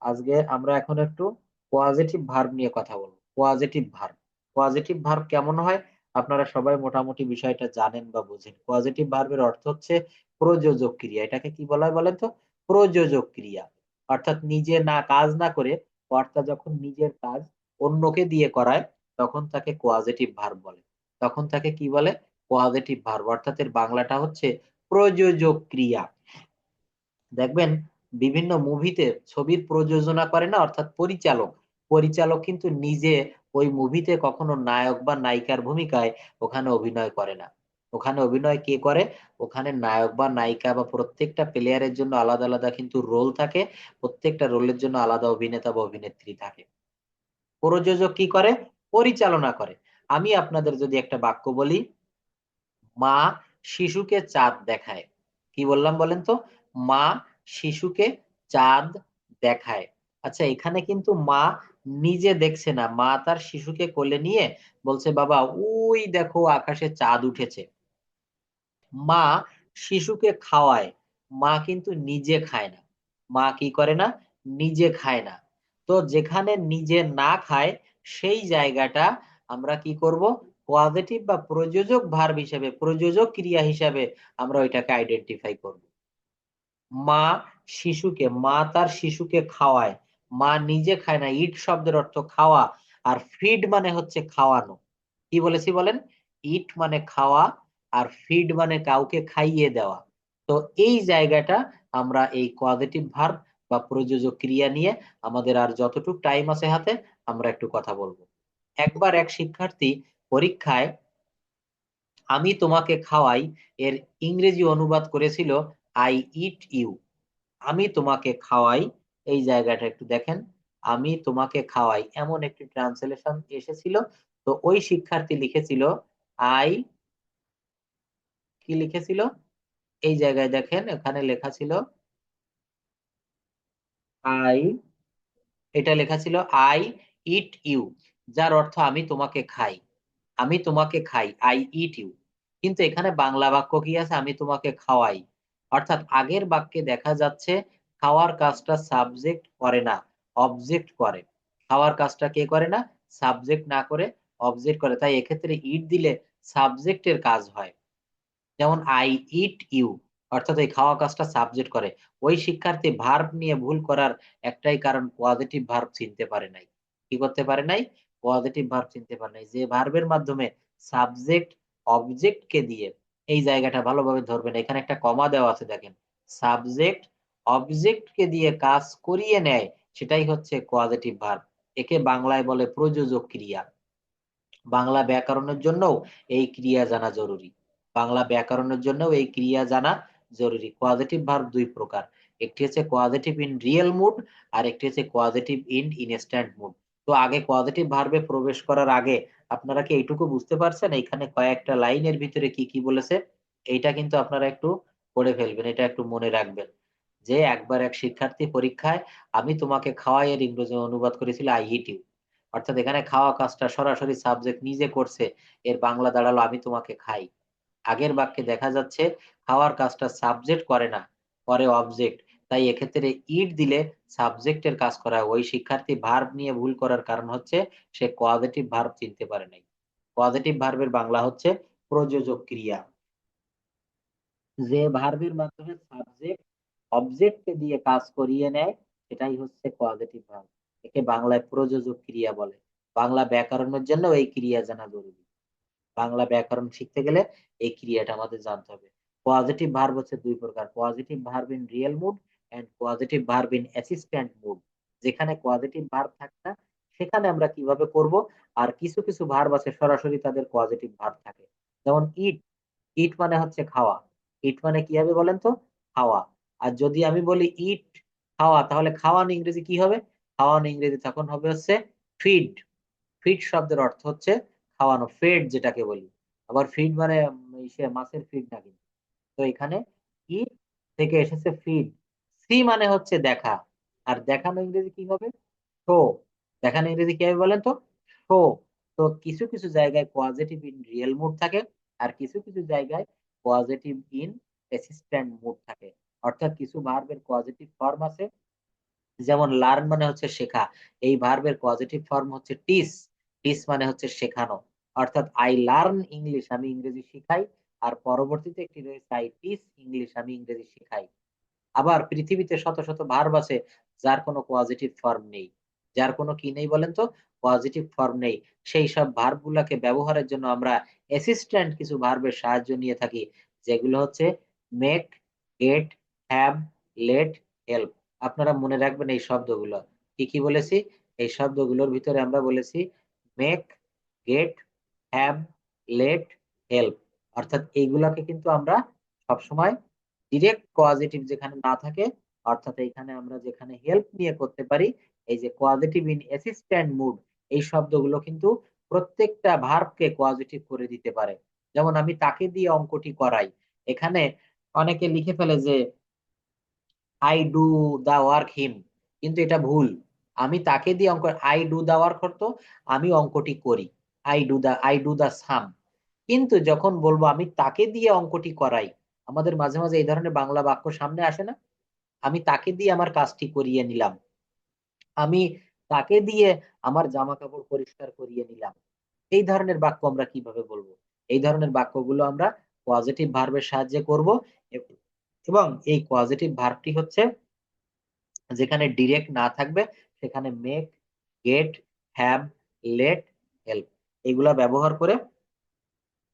আজকে আমরা এখন একটু পজিটিভ ভার্ব নিয়ে কথা বলবো। পজিটিভ ভার্ব, পজিটিভ ভার্ব কেমন হয় আপনারা সবাই মোটামুটি বিষয়টা জানেন বা বুঝেন। পজিটিভ ভার্বের অর্থ হচ্ছে প্রযোজক ক্রিয়া। এটাকে কি বলা হয় বলেন তো? প্রযোজক ক্রিয়া। অর্থাৎ নিজে না কাজ না করে কর্তা যখন নিজের কাজ অন্যকে দিয়ে করায় তখন তাকে পজিটিভ ভার্ব বলে। তখন তাকে কি বলে? Positive verb. অর্থাৎ এর বাংলাটা হচ্ছে প্রযোজক ক্রিয়া। দেখবেন বিভিন্ন মুভিতে ছবির প্রযোজনা করে না, অর্থাৎ পরিচালক, পরিচালক কিন্তু নিজে ওই মুভিতে কখনো নায়ক বা নায়িকার ভূমিকায় ওখানে অভিনয় করে না। ওখানে অভিনয় কে করে? ওখানে নায়ক বা নায়িকা বা প্রত্যেকটা প্লেয়ারের জন্য আলাদা আলাদা কিন্তু রোল থাকে। প্রত্যেকটা রোলের জন্য আলাদা অভিনেতা বা অভিনেত্রী থাকে। প্রযোজক কি করে? পরিচালনা করে। আমি আপনাদের যদি একটা বাক্য বলি, মা শিশুকে চাঁদ দেখায়। কি বললাম বলেন তো? মা শিশুকে চাঁদ দেখায়। আচ্ছা, এখানে কিন্তু মা নিজে দেখছে না, মা তার শিশুকে কোলে নিয়ে বলছে, বাবা ওই দেখো আকাশে চাঁদ উঠেছে। মা শিশুকে খাওয়ায়, মা কিন্তু নিজে খায় না। মা কি করে না? নিজে খায় না। তো যেখানে নিজে না খায় সেই জায়গাটা আমরা কি করব? পজিটিভ বা প্রযোজক ভার্ব হিসেবে, প্রযোজক ক্রিয়া হিসেবে আমরা ওইটাকে আইডেন্টিফাই করব। মা শিশুকে, মা তার শিশুকে খাওয়ায়, মা নিজে খায় না। ইট শব্দের অর্থ খাওয়া, আর ফিড মানে হচ্ছে খাওয়ানো। কি বলেছি বলেন? ইট মানে খাওয়া, আর ফিড মানে কাউকে খাইয়ে দেওয়া। তো এই জায়গাটা আমরা এই পজিটিভ ভার্ব বা প্রযোজক ক্রিয়া নিয়ে আমাদের আর যতটুকু টাইম আছে হাতে আমরা একটু কথা বলবো। একবার এক শিক্ষার্থী পরীক্ষায় আমি তোমাকে খাওয়াই এর ইংরেজি অনুবাদ করেছিল আই ইট ইউ। আমি তোমাকে খাওয়াই, এই জায়গাটা একটু দেখেন, আমি তোমাকে খাওয়াই এমন একটি ট্রান্সলেশন এসেছিল। তো ওই শিক্ষার্থী লিখেছিল আই, কি লিখেছিল? এই জায়গায় দেখেন এখানে লেখা ছিল আই, এটা লেখা ছিল আই ইট ইউ, যার অর্থ আমি তোমাকে খাই। আমি তোমাকে খাই, আই ইট ইউ। কিন্তু এখানে বাংলা বাক্য কি আছে? আমি তোমাকে খাওয়াই। অর্থাৎ আগের বাক্যে দেখা যাচ্ছে খাওয়ার কাজটা সাবজেক্ট করে না, অবজেক্ট করে। খাওয়ার কাজটা কে করে না? সাবজেক্ট না করে অবজেক্ট করে। তাই এক্ষেত্রে ইট দিলে সাবজেক্টের কাজ হয়। যেমন আই ইট ইউ, অর্থাৎ এই খাওয়া কাজটা সাবজেক্ট করে। ওই শিক্ষার্থী ভার্ব নিয়ে ভুল করার একটাই কারণ, পজিটিভ ভার্ব চিনতে পারে নাই। কি করতে পারে নাই? পজিটিভ ভার্ব চিনতে পারে নাই। যে ভার্বের মাধ্যমে সাবজেক্ট অবজেক্ট কে দিয়ে, এই জায়গাটা ভালোভাবে ধরবেন, এখানে একটা কমা দেওয়া আছে দেখেন, সাবজেক্ট অবজেক্ট কে দিয়ে কাজ করিয়ে নেয়, সেটাই হচ্ছে পজিটিভ ভার্ব। একে বাংলায় বলে প্রযোজক ক্রিয়া। বাংলা ব্যাকরণের জন্যও এই ক্রিয়া জানা জরুরি। বাংলা ব্যাকরণের জন্যও এই ক্রিয়া জানা জরুরি। কোয়াজিটিভ ভার্ব দুই প্রকার, একটি হচ্ছে কোয়াজিটিভ ইন রিয়েল মুড, আর একটি হচ্ছে কোয়াজিটিভ ইন ইনস্ট্যান্ট মুড। তো আগে কোয়াজিটিভ ভার্বে প্রবেশ করার আগে আপনারা কি এইটুকু বুঝতে পারছেন এখানে কয়েকটা লাইনের ভিতরে কি কি বলেছে? এইটা কিন্তু আপনারা একটু পড়ে ফেলবেন, এটা একটু মনে রাখবেন। যে একবার এক শিক্ষার্থী পরীক্ষায় আমি তোমাকে খাওয়াই এর ইংরেজি অনুবাদ করেছিল আই ইট ইউ। অর্থাৎ এখানে খাওয়া কাজটা সরাসরি সাবজেক্ট নিজে করছে, এর বাংলা দাঁড়ালো আমি তোমাকে খাই। আগের বাক্যে দেখা যাচ্ছে খাওয়ার কাজটা সাবজেক্ট করে না, করে অবজেক্ট। তাই এক্ষেত্রে ইট দিলে সাবজেক্টের কাজ করা হয়। ওই শিক্ষার্থী ভার্ব নিয়ে ভুল করার কারণ হচ্ছে সে কোয়াজিটিভ ভার্ব চিনতে পারে নাই। পজিটিভ ভার্বের বাংলা হচ্ছে প্রযোজক ক্রিয়া। যে ভার্বের মাধ্যমে সাবজেক্ট অবজেক্টকে দিয়ে কাজ করিয়ে নেয় সেটাই হচ্ছে পজিটিভ ভার্ব। একে বাংলায় প্রযোজক ক্রিয়া বলে। বাংলা ব্যাকরণের জন্য এই ক্রিয়া জানা জরুরি। বাংলা ব্যাকরণ শিখতে গেলে এই ক্রিয়াটা আমাদের জানতে হবে। পজিটিভ ভার্ব হচ্ছে দুই প্রকার, positive verb in real mood and positive verb in assistant mood. যেখানে পজিটিভ ভার্ব থাকে না সেখানে আমরা কিভাবে করব। আর কিছু কিছু ভার্ব আছে সরাসরি তাদের পজিটিভ ভার্ব থাকে, যেমন ইট। ইট মানে হচ্ছে খাওয়া। ইট মানে কি হবে বলেন তো? খাওয়া। আর যদি আমি বলি ইট খাওয়া, তাহলে খাওয়ানো ইংরেজি কি হবে? খাওয়ানো ইংরেজি তখন হবে হচ্ছে ফিড। ফিড শব্দের অর্থ হচ্ছে খাওয়ানো, ফেড যেটাকে বলি। আবার ফিড মানে সে মাছের ফিড না কিন্তু। তো এখানে ই থেকে এসেছে ফিড। সি মানে হচ্ছে দেখা। আর দেখানো ইংরেজি কি হবে? শো। দেখানো ইংরেজি কি হবে বলেন তো? শো। তো কিছু কিছু জায়গায় পজিটিভ ইন রিয়েল মুড থাকে, আর কিছু কিছু জায়গায় পজিটিভ ইন অ্যাসিস্ট্যান্ট মুড থাকে। অর্থাৎ কিছু ভার্বের পজিটিভ ফর্ম আছে, যেমন লার্ন মানে হচ্ছে শেখা। এই ভার্বের পজিটিভ ফর্ম হচ্ছে টিস। টিস মানে হচ্ছে শেখানো। অর্থাৎ আই লার্ন ইংলিশ, আমি ইংরেজি শিখাই। আর পরবর্তীতে একটি রয়েছে আই টিচ ইংলিশ, আমি ইংরেজি শিখাই। আবার পৃথিবীতে শত শত ভার্ব আছে যার কোনো পজিটিভ ফর্ম নেই। যার কোনো কি নেই বলেন তো? পজিটিভ ফর্ম নেই। সেই সব ভার্ব গুলাকে ব্যবহারের জন্য আমরা অ্যাসিস্ট্যান্ট কিছু ভার্বের সাহায্য নিয়ে থাকি, যেগুলো হচ্ছে make, get, have, let, help. আপনারা মনে রাখবেন এই শব্দগুলো। কি কি বলেছি? এই শব্দগুলোর ভিতরে আমরা বলেছি make, get, have, let, help. অর্থাৎ এইগুলাকে কিন্তু আমরা সবসময় ডিরেক্ট পজিটিভ যেখানে না থাকে, অর্থাৎ এখানে আমরা যেখানে হেল্প নিয়ে করতে পারি, এই যে পজিটিভ ইন অ্যাসিস্ট্যান্ট মুড, এই শব্দগুলো কিন্তু প্রত্যেকটা ভার্বকে পজিটিভ করে দিতে পারে। যেমন আমি তাকে দিয়ে অঙ্কটি করাই, এখানে অনেকে লিখে ফেলে যে আই ডু দা ওয়ার্ক হিম, কিন্তু এটা ভুল। আমি তাকে দিয়ে অঙ্ক, আই ডু দা ওয়ার্ক করতো, আমি অঙ্কটি করি। আই ডু দা সাম। কিন্তু যখন বলবো আমি তাকে দিয়ে অঙ্কটি করাই, আমাদের মাঝে মাঝে এই ধরনের বাংলা বাক্য সামনে আসে না? আমি তাকে দিয়ে আমার কাজটি করিয়ে নিলাম, আমি তাকে দিয়ে আমার জামা কাপড় পরিষ্কার করিয়ে নিলাম। এই ধরনের বাক্য আমরা কিভাবে বলবো? এই ধরনের বাক্যগুলো আমরা পজিটিভ ভার্বের সাহায্যে করব। এবং এই পজিটিভ ভার্বটি হচ্ছে যেখানে ডিরেক্ট না থাকবে, সেখানে make, get, have, let, help, এগুলা ব্যবহার করে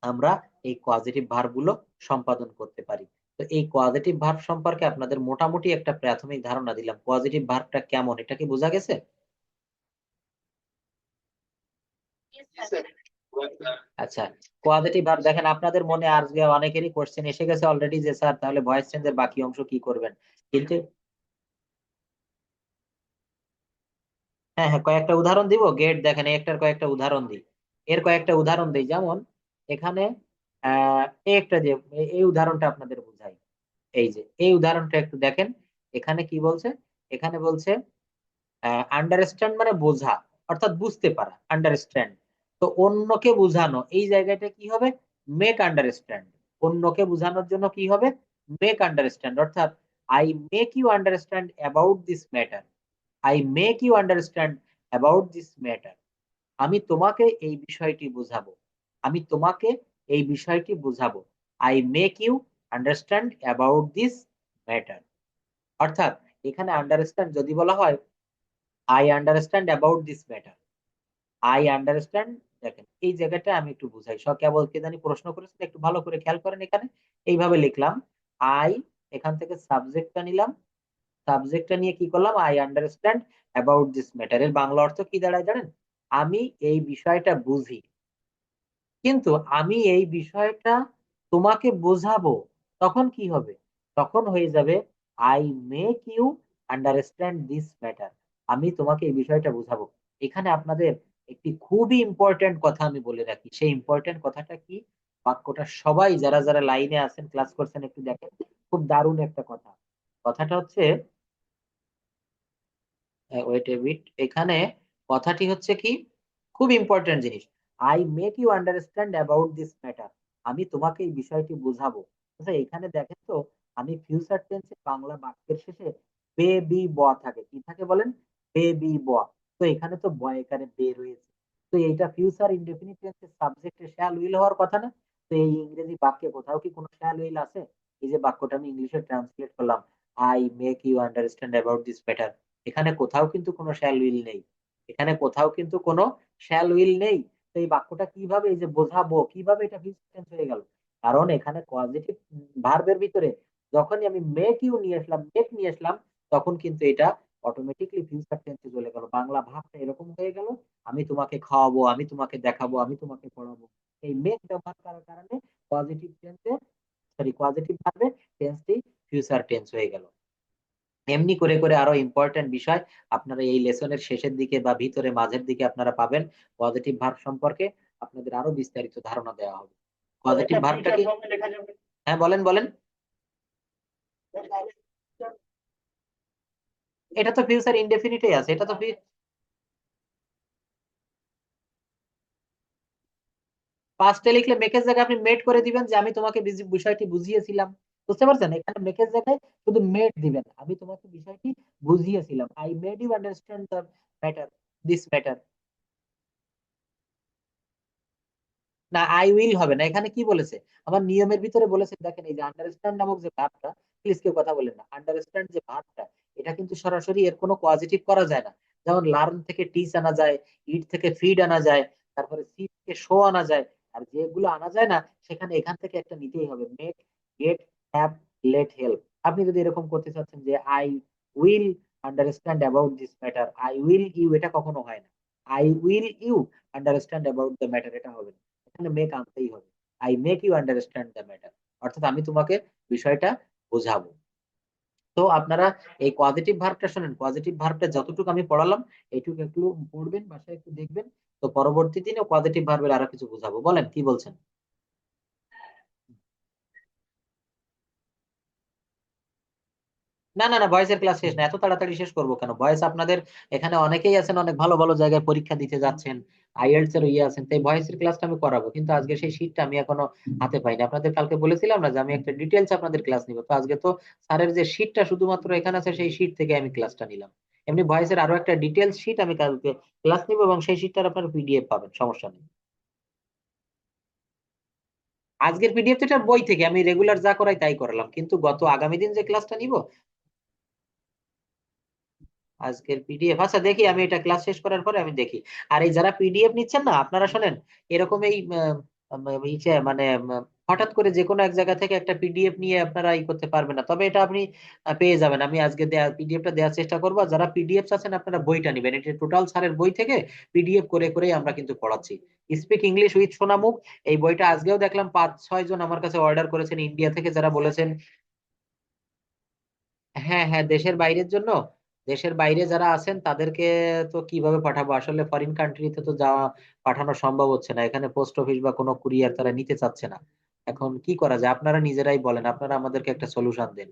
আমরা এই পজিটিভ ভার্ব গুলো সম্পাদন করতে পারি। তো এই পজিটিভ ভার্ব সম্পর্কে আপনাদের মোটামুটি একটা প্রাথমিক ধারণা দিলাম। পজিটিভ ভার্বটা কেমন, এটা কি বোঝা গেছে? আচ্ছা, পজিটিভ ভার্ব দেখেন আপনাদের মনে আজকে অনেকেরই কোশ্চেন এসে গেছে অলরেডি যে স্যার তাহলে ভয়েস চেঞ্জের বাকি অংশ কি করবেন। কিন্তু হ্যাঁ হ্যাঁ, কয়েকটা উদাহরণ দিব। গেট দেখেন, একটার কয়েকটা উদাহরণ দিই। এর কয়েকটা উদাহরণ দিই, যেমন এখানে এই একটা যে এই উদাহরণটা আপনাদের বুঝাই। এই যে এই উদাহরণটা একটু দেখেন, এখানে কি বলছে? এখানে বলছে আন্ডারস্ট্যান্ড মানে বোঝা, অর্থাৎ বুঝতে পারা, আন্ডারস্ট্যান্ড। তো অন্যকে বোঝানো, এই জায়গাটা কি হবে? Make understand. অন্যকে বোঝানোর জন্য কি হবে? Make understand. অর্থাৎ I make you understand about this matter. I make you understand about this matter. আমি তোমাকে এই বিষয়টি বোঝাবো। আমি তোমাকে এই বিষয়টি বোঝাবো। I make you understand about this matter. অর্থাৎ এখানে আন্ডারস্ট্যান্ড যদি বলা হয়, I understand about this matter, I understand. দেখেন এই জায়গাটা আমি একটু বুঝাই, সব কেবল কে জানি প্রশ্ন করেছেন, একটু ভালো করে খেয়াল করেন। এখানে এইভাবে লিখলাম আই, এখান থেকে সাবজেক্টটা নিলাম, সাবজেক্টটা নিয়ে কি করলাম? I understand about this matter. এর বাংলা অর্থ কি দাঁড়ায় জানেন? আমি এই বিষয়টা বুঝি। কিন্তু আমি এই বিষয়টা তোমাকে বোঝাবো, তখন কি হবে? তখন হয়ে যাবে I make you understand this matter. আমি তোমাকে এই বিষয়টা বোঝাবো। এখানে আপনাদের একটি খুবই ইম্পর্টেন্ট কথা আমি বলে রাখি, সেই ইম্পর্টেন্ট কথাটা কি? বাক্যটা সবাই যারা যারা লাইনে আছেন, ক্লাস করছেন, একটু দেখেন। খুব দারুণ একটা কথা। কথাটা হচ্ছে, ওয়েট এ বিট, এখানে কথাটি হচ্ছে কি, খুব ইম্পর্টেন্ট জিনিস। I make you understand about this matter. আমি তোমাকে এই বিষয়টি বুঝাবো। আচ্ছা এখানে দেখেন তো, আমি ফিউচার টেন্সে বাংলা বাক্যের শেষে বে বি ব থাকে, কি থাকে বলেন? বে বি ব। তো এখানে তো ব এখানে বে রয়েছে। তো এইটা ফিউচার ইনডেফিনিট টেন্সের সাবজেক্টে শ্যাল উইল হওয়ার কথা না? তো এই ইংরেজি বাক্যে কোথাও কি কোনো শ্যাল উইল আছে? এই যে বাক্যটা আমি ইংলিশে ট্রান্সলেট করলাম, I make you understand about this matter, এখানে কোথাও কিন্তু কোনো শ্যাল উইল নেই। এখানে কোথাও কিন্তু কোনো শ্যাল উইল নেই। তো এই বাক্যটা কিভাবে, এই যে বোঝাবো, কিভাবে এটা ফিউচার টেন্স হয়ে গেল? কারণ এখানে পজিটিভ ভার্বের ভিতরে যখনই আমি মেক ইউ নিয়ে আসলাম, মেক নিয়ে আসলাম, তখন কিন্তু এটা অটোমেটিকলি ফিউচার টেন্সে চলে গেল, বাংলা ভাবটা এরকম হয়ে গেল, আমি তোমাকে খাওয়াবো, আমি তোমাকে দেখাবো, আমি তোমাকে পড়াবো। এই মেক ব্যবহার করার কারণে পজিটিভ টেন্সে, সরি পজিটিভ ভাবে টেন্সটি ফিউচার টেন্স হয়ে গেল। এমনি করে করে আরো ইম্পর্টেন্ট বিষয় আপনারা এই লেসনের শেষের দিকে বা ভিতরে মাঝের দিকে আপনারা পাবেন। পজিটিভ ভার্ব সম্পর্কে আপনাদের আরো বিস্তারিত ধারণা দেওয়া হবে। পজিটিভ ভার্বটা কি? হ্যাঁ বলেন বলেন। এটা তো ফিউচার ইনডেফিনিটেই আছে, এটা তো পাস্টে লিখলে মেকের জায়গায় আপনি মেড করে দিবেন যে আমি তোমাকে বিষয়টি বুঝিয়েছিলাম। বুঝতে পারছেন, এখানে মেকের জায়গায় শুধু মেড দিবেন, আমি তোমাকে বিষয়টি বুঝিয়েছিলাম, I made you understand the matter, this matter. না, আই উইল হবে না, এখানে কি বলেছে, আমার নিয়মের ভিতরে বলেছে, দেখেন এই যে আন্ডারস্ট্যান্ড নামক যে ভার্বটা, প্লিজ কেউ কথা বলেন না, আন্ডারস্ট্যান্ড যে ভার্বটা, এটা কিন্তু সরাসরি এর কোনো পজিটিভ করা যায় না। যেমন লার্ন থেকে টিচ আনা যায়, ইট থেকে ফিড আনা যায়, তারপরে সি থেকে শো আনা যায়। আর যেগুলো আনা যায় না, সেখানে এখান থেকে একটা নিতেই হবে, make, get, have, let, help. আপনি যদি এরকম করতে চাচ্ছেন যে I will understand about this matter, I will you, এটা কখনো হয় না। I will you understand about the matter, এটা হবে না, এখানে মেক আনতেই হবে। I make you understand the matter, অর্থাৎ আমি তোমাকে বিষয়টা বোঝাবো। তো আপনারা এই পজিটিভ ভার্বটা শোনেন, পজিটিভ ভার্বটা যতটুকু আমি পড়ালাম এইটুকু একটু পড়বেন, বাসায় একটু দেখবেন। তো পরবর্তী দিনে পজিটিভ ভার্বের আরো কিছু বোঝাবো, বলেন কি বলছেন? না না না, ভয়েসের ক্লাস শেষ না, এত তাড়াতাড়ি শেষ করবো কেন? ভয়েস আপনাদের এখানে অনেকেই আছেন, অনেক ভালো ভালো জায়গায় পরীক্ষা দিতে যাচ্ছেন, আইএলটিএস এর ইয়ে আছেন, তাই ভয়েসের ক্লাসটা আমি করাবো, কিন্তু আজকে সেই শীটটা আমি এখনো হাতে পাইনি। আপনাদের কালকে বলেছিলাম না যে আমি একটা ডিটেলস আপনাদের ক্লাস নিব, তো আজকে তো স্যারের যে শীটটা শুধুমাত্র এখানে আছে সেই শীট থেকে আমি ক্লাসটা নিলাম। এমনি ভয়েসের আরো একটা ডিটেলস শীট আমি কালকে ক্লাস নিব, এবং সেই শীটটার আপনার পিডিএফ পাবেন, সমস্যা নেই। আজকের পিডিএফ তো এটা বই থেকে আমি রেগুলার যা করাই তাই করালাম, কিন্তু গত আগামী দিন যে ক্লাসটা নিব, আজকের পিডিএফ, আচ্ছা দেখি আমি এটা ক্লাস শেষ করার পরে আমি দেখি। আর এই যারা পিডিএফ নিচ্ছেন না, আপনারা শোনেন, এরকম এই মানে হঠাৎ করে যে কোনো এক জায়গা থেকে একটা পিডিএফ নিয়ে আপনারা ই করতে পারবেন না, তবে এটা আপনি পেয়ে যাবেন। আমি আজকে পিডিএফটা দেওয়ার চেষ্টা করবো, আর যারা পিডিএফ আছেন আপনারা বইটা নিবেন, এটা টোটাল স্যারের বই থেকে পিডিএফ করে করে আমরা কিন্তু পড়াচ্ছি। স্পিক ইংলিশ উইথ সোনামুখ, এই বইটা আজকেও দেখলাম 5-6 জন আমার কাছে অর্ডার করেছেন ইন্ডিয়া থেকে, যারা বলেছেন। হ্যাঁ হ্যাঁ, দেশের বাইরের জন্য, দেশের বাইরে যারা আছেন তাদেরকে তো কিভাবে পাঠাবো, আসলে ফরেন কান্ট্রিতে তো যাওয়া, পাঠানো সম্ভব হচ্ছে না, এখানে পোস্ট অফিস বা কোনো কুরিয়ার তারা নিতে চাচ্ছে না। এখন কি করা যায় আপনারা নিজেরাই বলেন, আপনারা আমাদেরকে একটা সলিউশন দেন।